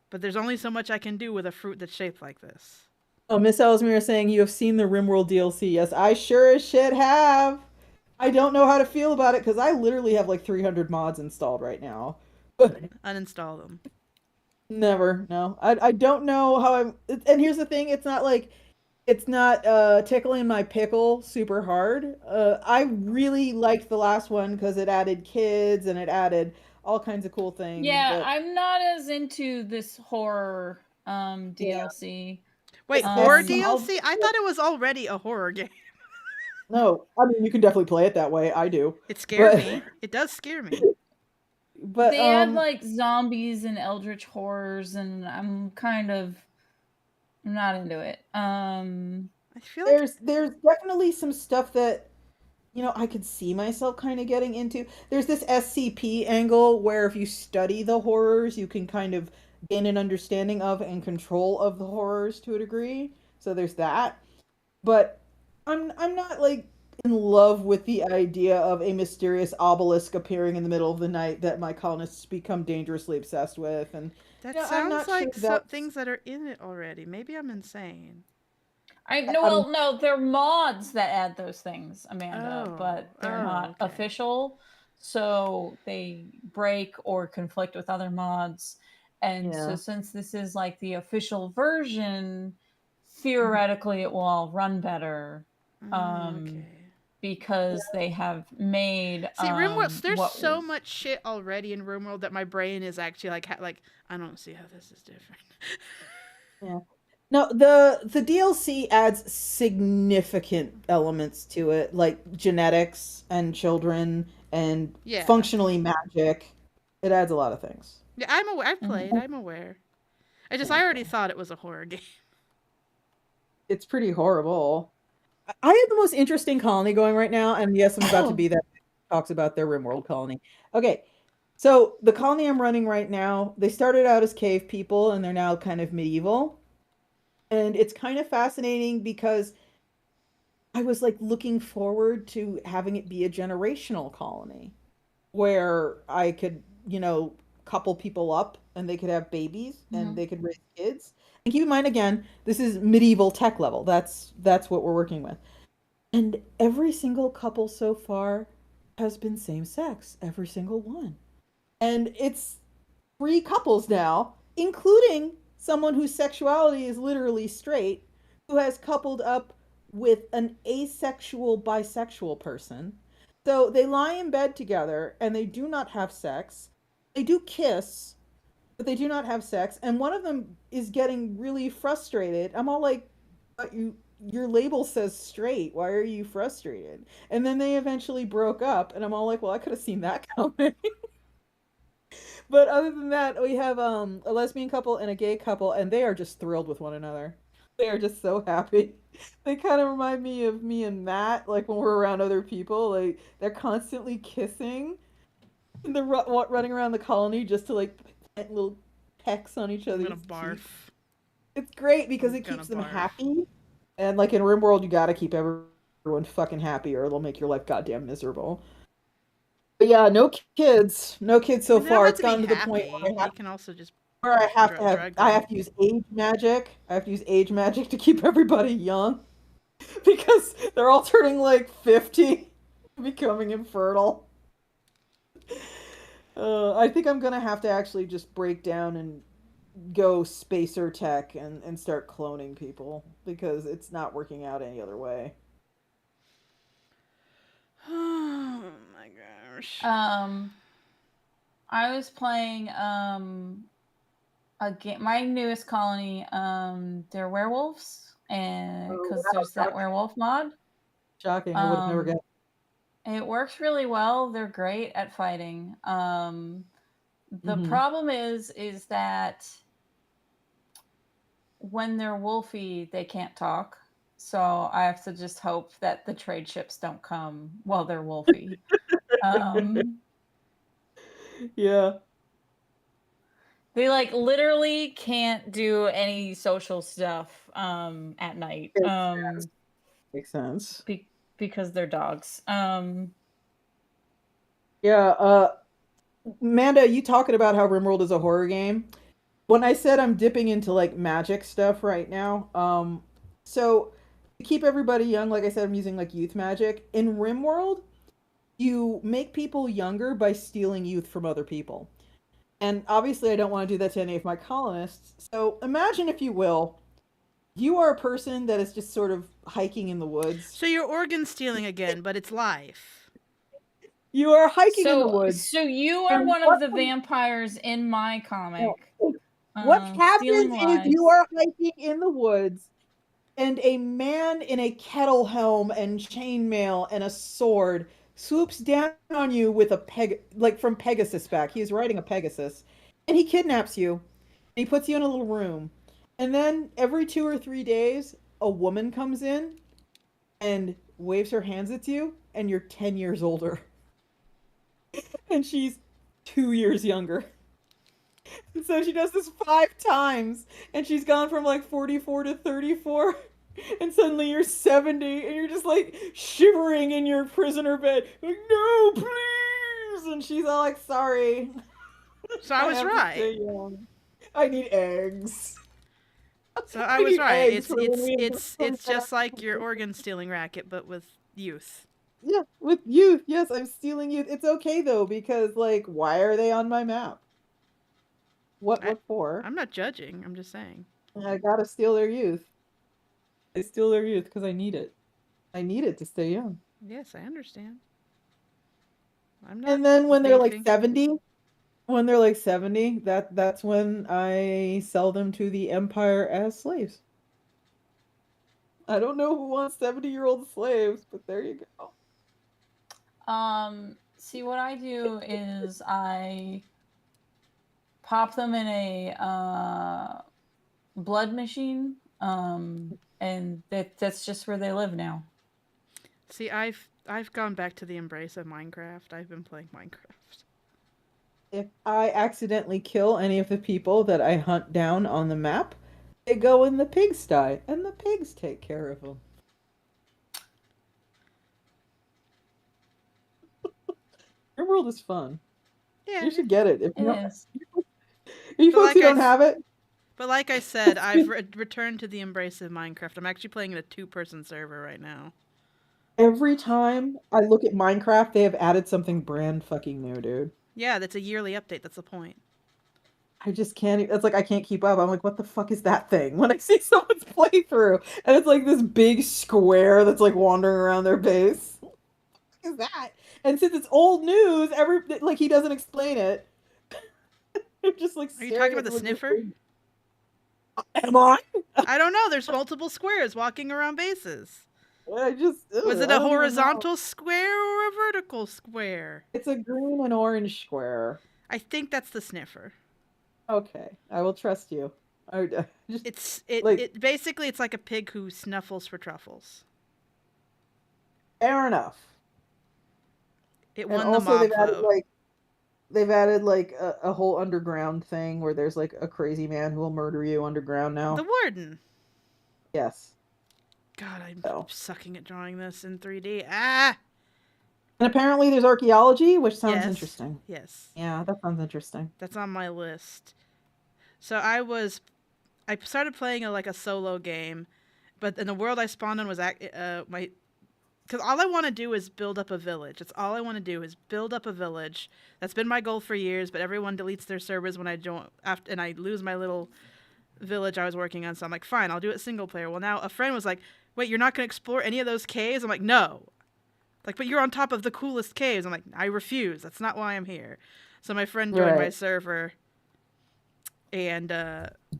But there's only so much I can do with a fruit that's shaped like this. Oh, Miss Ellesmere is saying you have seen the RimWorld DLC. Yes, I sure as shit have. I don't know how to feel about it because I literally have like 300 mods installed right now. But Uninstall them. never, no. I don't know how I'm. And here's the thing: it's not tickling my pickle super hard. I really liked the last one because it added kids and it added all kinds of cool things. Yeah, But I'm not as into this horror yeah, DLC. Wait, horror this DLC? I thought it was already a horror game. no, I mean you can definitely play it that way. I do, It scared but me. It does scare me. but They add like zombies and eldritch horrors, and I'm not into it. I feel like there's definitely some stuff that I could see myself kind of getting into. There's this SCP angle where if you study the horrors, you can kind of gain an understanding of and control of the horrors to a degree. So there's that. But I'm not like in love with the idea of a mysterious obelisk appearing in the middle of the night that my colonists become dangerously obsessed with, and that I'm sounds not sure like some that's things that are in it already. Maybe I'm insane. I no, I'm well, no, they're mods that add those things, Amanda, Oh, but they're oh, not okay. official, so they break or conflict with other mods. And so, yeah. since this is like the official version, theoretically, it will all run better. Okay. Because they have made See, RimWorld. There's what so was much shit already in RimWorld that my brain is actually like I don't see how this is different. Yeah. No, the DLC adds significant elements to it, like genetics and children and Yeah. functionally magic. It adds a lot of things. Yeah, I'm aware. I've Mhm. played. I'm aware. I already thought it was a horror game. It's pretty horrible. I have the most interesting colony going right now, and yes, I'm about to be that talks about their RimWorld colony. Okay, so the colony I'm running right now, they started out as cave people, and they're now kind of medieval. And it's kind of fascinating because I was like looking forward to having it be a generational colony where I could, couple people up and they could have babies and Mhm. they could raise kids. And keep in mind again, this is medieval tech level. That's what we're working with. And every single couple so far has been same sex, every single one. And it's three couples now, including someone whose sexuality is literally straight, who has coupled up with an asexual bisexual person. So they lie in bed together and they do not have sex. They do kiss, but they do not have sex. And one of them is getting really frustrated. I'm all like, but your label says straight. Why are you frustrated? And then they eventually broke up, and I'm all like, well, I could have seen that coming. But other than that, we have a lesbian couple and a gay couple, and they are just thrilled with one another. They are just so happy. They kind of remind me of me and Matt, like when we're around other people. Like they're constantly kissing, and they're running around the colony just to like pet little pecks on each I'm gonna other's cheeks. barf. It's great because I'm it gonna keeps them barf. happy. And like in RimWorld, you gotta keep everyone fucking happy, or it'll make your life goddamn miserable. But yeah, no kids, no kids I so mean, they don't far. have It's to be gotten to the point happy. You can also just where drug I them. have to use age magic. I have to use age magic to keep everybody young because they're all turning like 50, becoming infertile. I think I'm gonna have to actually just break down and go spacer tech and start cloning people because it's not working out any other way. Oh my gosh. Um, I was playing a game. My newest colony. They're werewolves, and Oh because wow, there's that werewolf mod. shocking. I would have never Um, guessed. it works really well. They're great at fighting. The Mm-hmm. problem is that when they're wolfy, they can't talk. So I have to just hope that the trade ships don't come while they're wolfy. Um, Yeah, they like literally can't do any social stuff at night makes makes sense. be- because they're dogs. Yeah, Amanda, you talking about how RimWorld is a horror game? When I said I'm dipping into like magic stuff right now, so to keep everybody young, like I said, I'm using like youth magic. In RimWorld, you make people younger by stealing youth from other people. And obviously, I don't want to do that to any of my colonists. So imagine, if you will, you are a person that is just sort of hiking in the woods. So you're organ stealing again, but it's life. You are hiking in the so woods. so you are And one of the vampires in my no, comic, what stealing happens is you lives. are hiking in the woods, and a man in a kettle helm and chainmail and a sword swoops down on you with a like from Pegasus back. He's riding a Pegasus, and he kidnaps you. And he puts you in a little room, and then every 2 or 3 days, a woman comes in and waves her hands at you, and you're 10 years older, and she's 2 years younger. And so she does this 5 times, and she's gone from like 44 to 34. And suddenly you're 70, and you're just like shivering in your prisoner bed. Like, no, please. And she's all like, sorry, So I I was have to right. stay young. I need eggs. So I I was need right. eggs It's for when it's we it's come it's back. just like your organ stealing racket, but with youth. Yeah, with youth. Yes, I'm stealing youth. It's okay though, because like, why are they on my map? I What for? I'm not judging. I'm just saying. I gotta steal their youth. I steal their youth because I need it. I need it to stay young. Yes, I understand. I'm not And then beefing. when they're like 70, that's when I sell them to the empire as slaves. I don't know who wants 70-year-old slaves, but there you go. See, what I do is I pop them in a blood machine, and that's just where they live now. See, I've gone back to the embrace of Minecraft. I've been playing Minecraft. If I accidentally kill any of the people that I hunt down on the map, they go in the pigsty, and the pigs take care of them. RimWorld is fun. Yeah. You should get it. If It is. you But folks like who I don't s- have it, But like I said, I've returned to the embrace of Minecraft. I'm actually playing in a 2-person server right now. every time I look at Minecraft, they have added something brand fucking new, dude. Yeah, that's a yearly update. That's the point. I just can't. It's like I can't keep up. I'm like, what the fuck is that thing? When I see someone's playthrough, and it's like this big square that's like wandering around their base. What is that? And since it's old news, like he doesn't explain it. I'm just like Are you talking staring about at the like, this sniffer? thing. Am I? I don't know. There's multiple squares walking around bases. I just Was it I a don't even know. horizontal square or a vertical square? It's a green and orange square. I think that's the sniffer. Okay, I will trust you. I just like It basically it's like a pig who snuffles for truffles. fair enough. It And won the also mob vote. they've added like a whole underground thing where there's like a crazy man who will murder you underground The now. warden. Yes. God, I'm So. sucking at drawing this in 3D. Ah. And apparently there's archaeology, which sounds Yes. interesting. Yes. Yeah, that sounds interesting. That's on my list. So I started playing a solo game, but in the world I spawned on was because all I want to do is build up a village. That's all I want to do is build up a village. That's been my goal for years, but everyone deletes their servers when I join and I lose my little village I was working on. So I'm like, fine, I'll do it single player. Well, now a friend was like, wait, you're not going to explore any of those caves? I'm like, no. Like, but you're on top of the coolest caves. I'm like, I refuse. That's not why I'm here. So my friend joined my server, and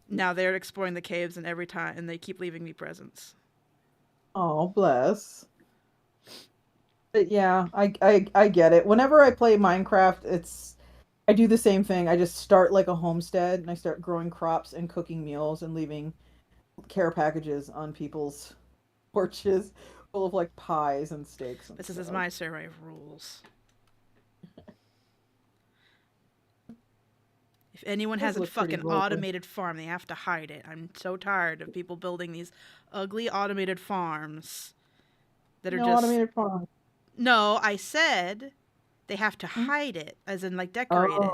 now they're exploring the caves, and every time, and they keep leaving me presents. Oh, bless. But yeah, I get it. Whenever I play Minecraft, I do the same thing. I just start like a homestead and I start growing crops and cooking meals and leaving care packages on people's porches full of like pies and steaks and This stuff. is my server. I have rules. If anyone has a fucking automated farm, they have to hide it. I'm so tired of people building these ugly automated farms that are just automated farm. No, I said they have to hide it, as in like decorate it.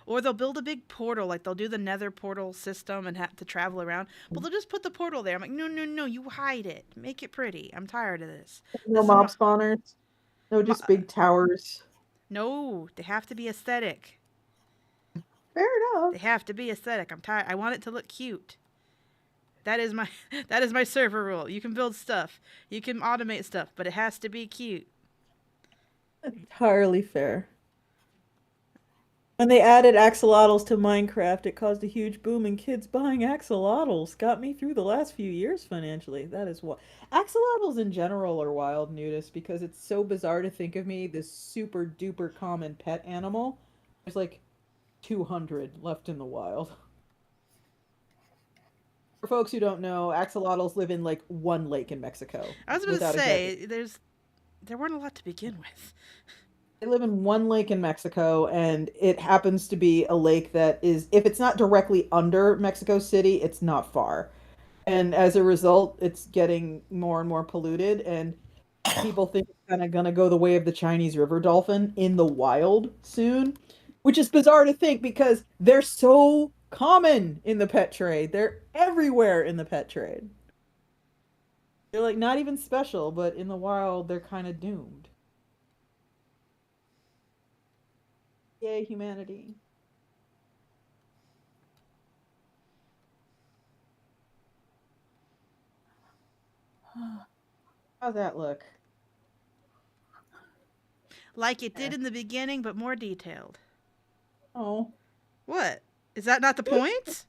Or they'll build a big portal, like they'll do the nether portal system and have to travel around. But they'll just put the portal there. I'm like, no, you hide it. Make it pretty. I'm tired of this. No mob spawners. No, just big towers. No, they have to be aesthetic. Fair enough. They have to be aesthetic. I'm tired. I want it to look cute. That is my server rule. You can build stuff. You can automate stuff, but it has to be cute. Entirely fair. When they added axolotls to Minecraft, it caused a huge boom in kids buying axolotls. Got me through the last few years financially. That is what. Axolotls in general are wild nudist because it's so bizarre to think of me, this super duper common pet animal. There's like 200 left in the wild. For folks who don't know, axolotls live in like one lake in Mexico. I was going to say, there weren't a lot to begin with. They live in one lake in Mexico, and it happens to be a lake that is, if it's not directly under Mexico City, it's not far. And as a result, it's getting more and more polluted, and people think it's kind of going to go the way of the Chinese river dolphin in the wild soon, which is bizarre to think because they're so common in the pet trade. They're everywhere in the pet trade. They're like not even special, but in the wild, they're kind of doomed. Yay, humanity. How's that look? Like it did in the beginning, but more detailed. Oh. What? Is that not the point?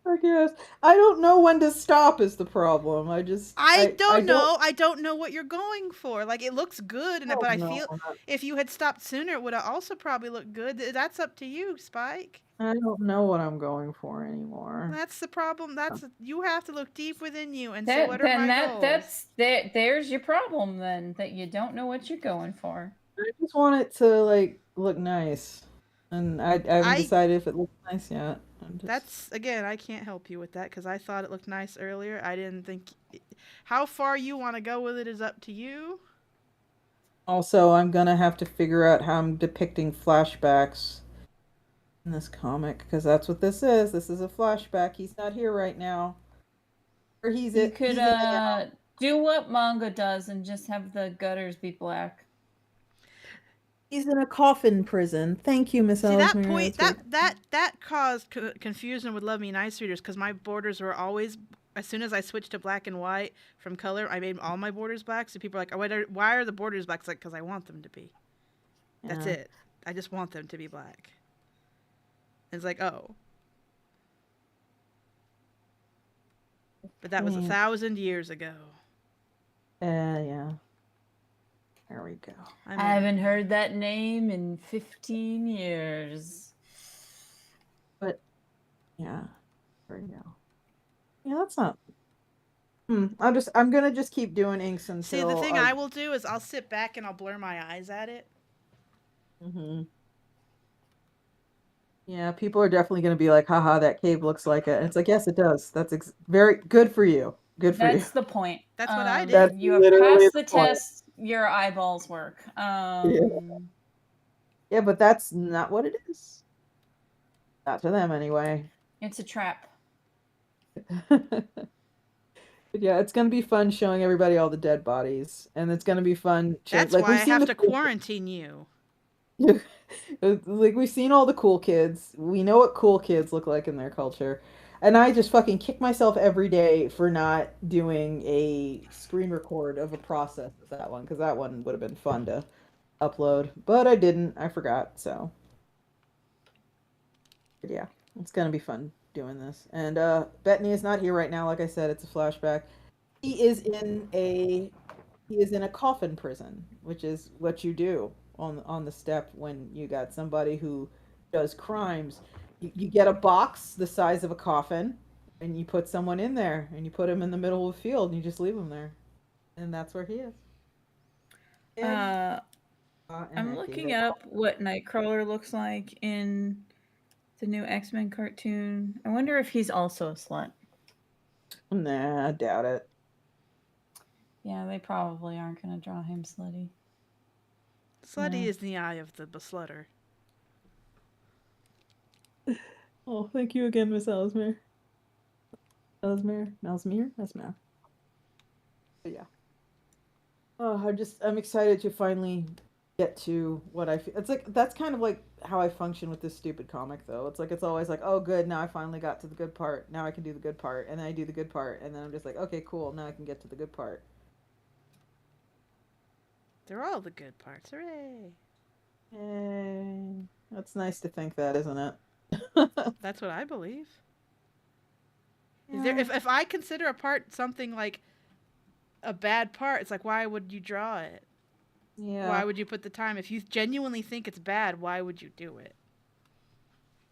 I guess. I don't know when to stop is the problem. I don't know. I don't know what you're going for. Like, it looks good, but I feel if you had stopped sooner, it would have also probably looked good. That's up to you, Spike. I don't know what I'm going for anymore. That's the problem. You have to look deep within you and say, what are my goals? There's your problem then, that you don't know what you're going for. I just want it to, like, look nice. And I haven't decided if it looks nice yet. That's, again, I can't help you with that because I thought it looked nice earlier. I didn't think... How far you want to go with it is up to you. Also, I'm gonna have to figure out how I'm depicting flashbacks in this comic because that's what this is. This is a flashback. He's not here right now. Or he's You it. could He's in a do what manga does and just have the gutters be black. He's in a coffin prison. Thank you, Miss See that Ellesmere. point That's that caused confusion with Love Me Nice readers because my borders were always, as soon as I switched to black and white from color, I made all my borders black. So people are like, oh, why are the borders black? It's like, because I want them to be. That's it. I just want them to be black. It's like, oh. But that was 1,000 years ago. Yeah. There we go. I haven't heard that name in 15 years. But yeah, there you go. Yeah, that's not. I'm gonna just keep doing inks until. See, the thing I will do is I'll sit back and I'll blur my eyes at it. Yeah, people are definitely gonna be like, "Haha, that cave looks like it." And it's like, yes, it does. That's very good for you. Good for you. That's the point. That's what I did. That's You have literally passed the point. test. Your eyeballs work. Yeah, but that's not what it is. Not to them, anyway. It's a trap. Yeah, it's gonna be fun showing everybody all the dead bodies, and it's gonna be fun. That's like, why I have to quarantine you. Like, we've seen all the cool kids. We know what cool kids look like in their culture. And I just fucking kick myself every day for not doing a screen record of a process of that one, because that one would have been fun to upload. But I didn't. I forgot, so. But yeah, it's gonna be fun doing this. And Bettany is not here right now. Like I said, it's a flashback. He is in a coffin prison, which is what you do on the step when you got somebody who does crimes. You get a box the size of a coffin, and you put someone in there, and you put him in the middle of the field, and you just leave him there, and that's where he is. I'm looking up what Nightcrawler looks like in the new X-Men cartoon. I wonder if he's also a slut. Nah, I doubt it. Yeah, they probably aren't going to draw him slutty. Slutty is in the eye of the beslutter. Oh, thank you again, Miss Ellesmere. Ellesmere? But yeah. Oh, I'm excited to finally get to what I feel. It's like, that's kind of like how I function with this stupid comic, though. It's like, it's always like, oh, good, now I finally got to the good part. Now I can do the good part. And then I do the good part. And then I'm just like, okay, cool, now I can get to the good part. They're all the good parts. Hooray! Yay. That's nice to think that, isn't it? That's what I believe. Yeah. If I consider a part something like a bad part, it's like, why would you draw it? Yeah. Why would you put the time? If you genuinely think it's bad, why would you do it?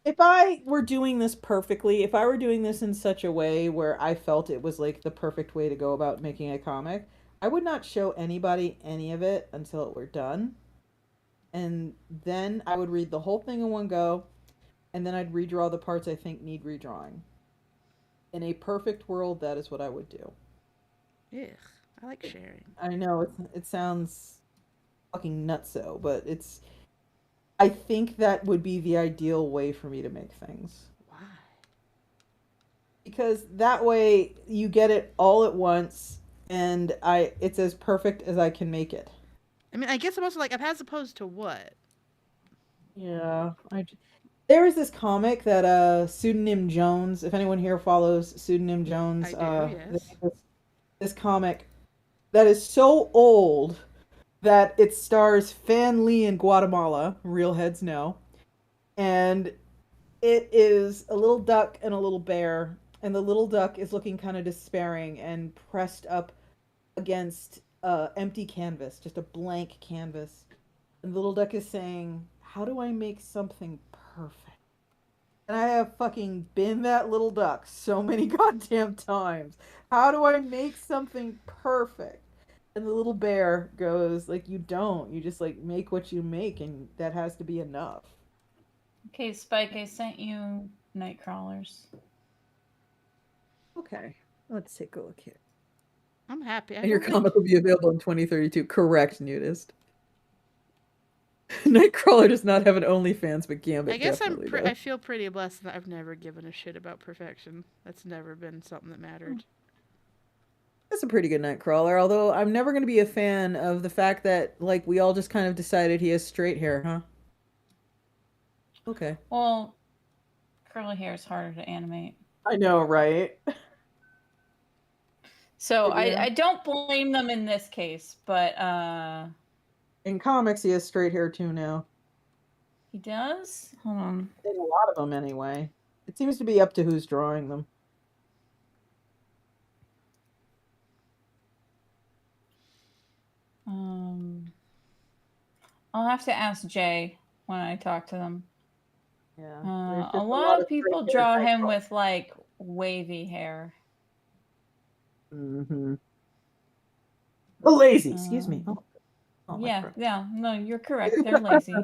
If I were doing this perfectly, if I were doing this in such a way where I felt it was like the perfect way to go about making a comic, I would not show anybody any of it until it were done. And then I would read the whole thing in one go, and then I'd redraw the parts I think need redrawing. In a perfect world, that is what I would do. Ugh, I like sharing. I know it sounds fucking nutso, but I think that would be the ideal way for me to make things. Why? Because that way you get it all at once, and it's as perfect as I can make it. I mean, I guess I'm also like, as opposed to what? Yeah, there is this comic that Pseudonym Jones, if anyone here follows Pseudonym Jones, I do, yes. This comic that is so old that it stars Fan Lee in Guatemala, real heads know, and it is a little duck and a little bear, and the little duck is looking kind of despairing and pressed up against empty canvas, just a blank canvas. And the little duck is saying, how do I make something perfect? And I have fucking been that little duck so many goddamn times. How do I make something perfect? And the little bear goes, like, you don't. You just, like, make what you make, and that has to be enough. Okay, Spike, I sent you Nightcrawlers. Okay, let's take a look here. I'm happy. And your comic will be available in 2032. Correct, Nudist. Nightcrawler does not have an OnlyFans, but Gambit I guess definitely does. I feel pretty blessed that I've never given a shit about perfection. That's never been something that mattered. That's a pretty good Nightcrawler, although I'm never going to be a fan of the fact that, like, we all just kind of decided he has straight hair, huh? Okay. Well, curly hair is harder to animate. I know, right? So Yeah. I don't blame them in this case, but In comics, he has straight hair too now. he does? Hold on. In a lot of them, anyway. It seems to be up to who's drawing them. I'll have to ask Jay when I talk to them. Yeah. A lot of people draw him with like wavy hair. Mm-hmm. Oh, lazy. Excuse me. Oh, yeah. No, you're correct. They're lazy.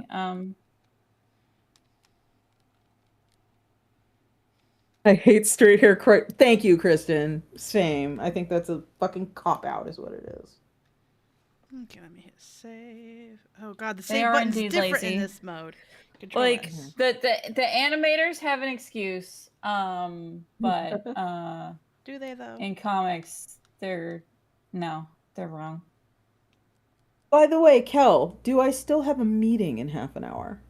I hate straight hair. Thank you, Kristen. Same. I think that's a fucking cop out, is what it is. Okay, let me hit save. Oh god, the save button's different lazy. in this mode. Control like S. the animators have an excuse, but do they though? In comics, they're wrong. By the way, Kel, do I still have a meeting in half an hour?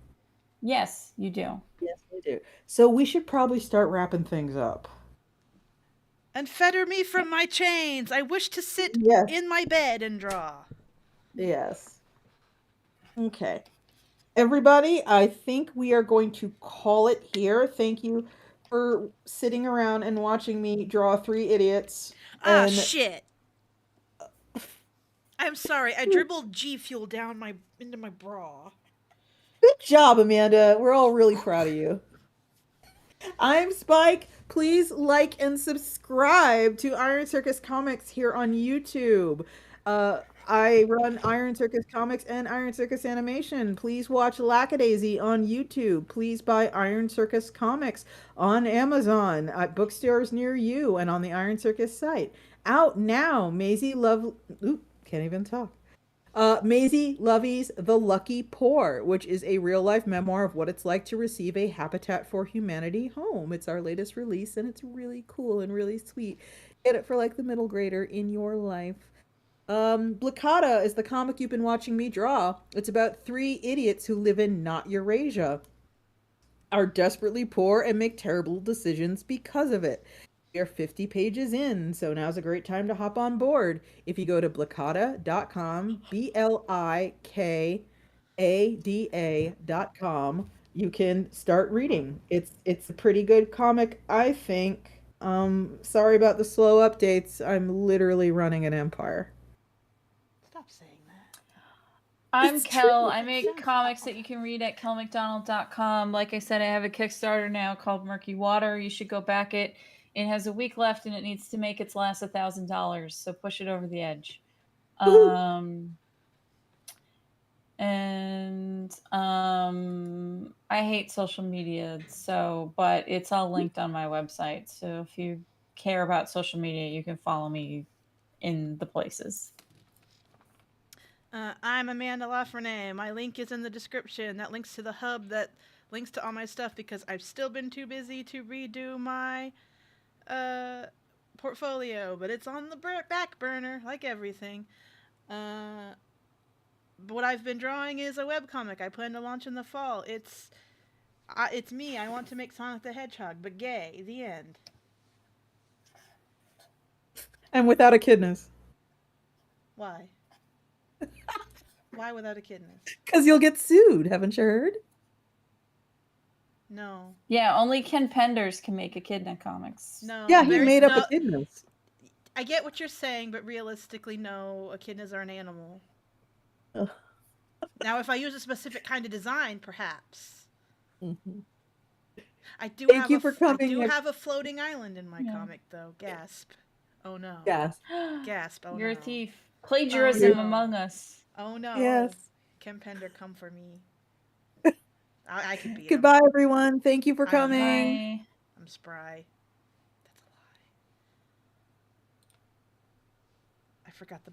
Yes, you do. Yes, I do. So we should probably start wrapping things up. Unfetter me from my chains. I wish to sit in my bed and draw. Yes. Okay. Everybody, I think we are going to call it here. Thank you for sitting around and watching me draw 3 idiots. Shit. I'm sorry. I dribbled G Fuel down into my bra. Good job, Amanda. We're all really proud of you. I'm Spike. Please like and subscribe to Iron Circus Comics here on YouTube. I run Iron Circus Comics and Iron Circus Animation. Please watch Lackadaisy on YouTube. Please buy Iron Circus Comics on Amazon, at bookstores near you, and on the Iron Circus site. Out now, Maisie can't even talk. Maisie Lovey's The Lucky Poor, which is a real-life memoir of what it's like to receive a Habitat for Humanity home. It's our latest release, and it's really cool and really sweet. Get it for, like, the middle grader in your life. Blacata is the comic you've been watching me draw. It's about 3 idiots who live in not Eurasia, are desperately poor, and make terrible decisions because of it. We are 50 pages in, so now's a great time to hop on board. If you go to blikada.com, BLIKADA.com, you can start reading. It's a pretty good comic, I think. Sorry about the slow updates. I'm literally running an empire. Stop saying that. I'm Kel. I make comics that you can read at kelmcdonald.com. Like I said, I have a Kickstarter now called Murky Water. You should go back it. It has a week left and it needs to make its last $1,000. So push it over the edge. I hate social media, but it's all linked on my website. So if you care about social media, you can follow me in the places. I'm Amanda Lafrene. My link is in the description. That links to the hub that links to all my stuff because I've still been too busy to redo my portfolio, but it's on the back burner like everything. What I've been drawing is a webcomic I plan to launch in the fall. It's me. I want to make Sonic the Hedgehog, but gay. The end. And without a kidness. Why? Why without a kidness? Because you'll get sued, haven't you heard? No. Yeah, only Ken Penders can make Echidna comics. No. Yeah, he made up echidnas. I get what you're saying, but realistically, no. Echidnas are an animal. Ugh. Now, if I use a specific kind of design, perhaps. Mm-hmm. I do have a floating island in my comic, though. Gasp. Oh, no. Gasp. Gasp. Oh, You're no. a thief. Plagiarism among us. Oh, no. Yes. Ken Pender, come for me. I could be Goodbye, everyone. Thank you for coming. Bye. I'm spry. That's a lie. I forgot the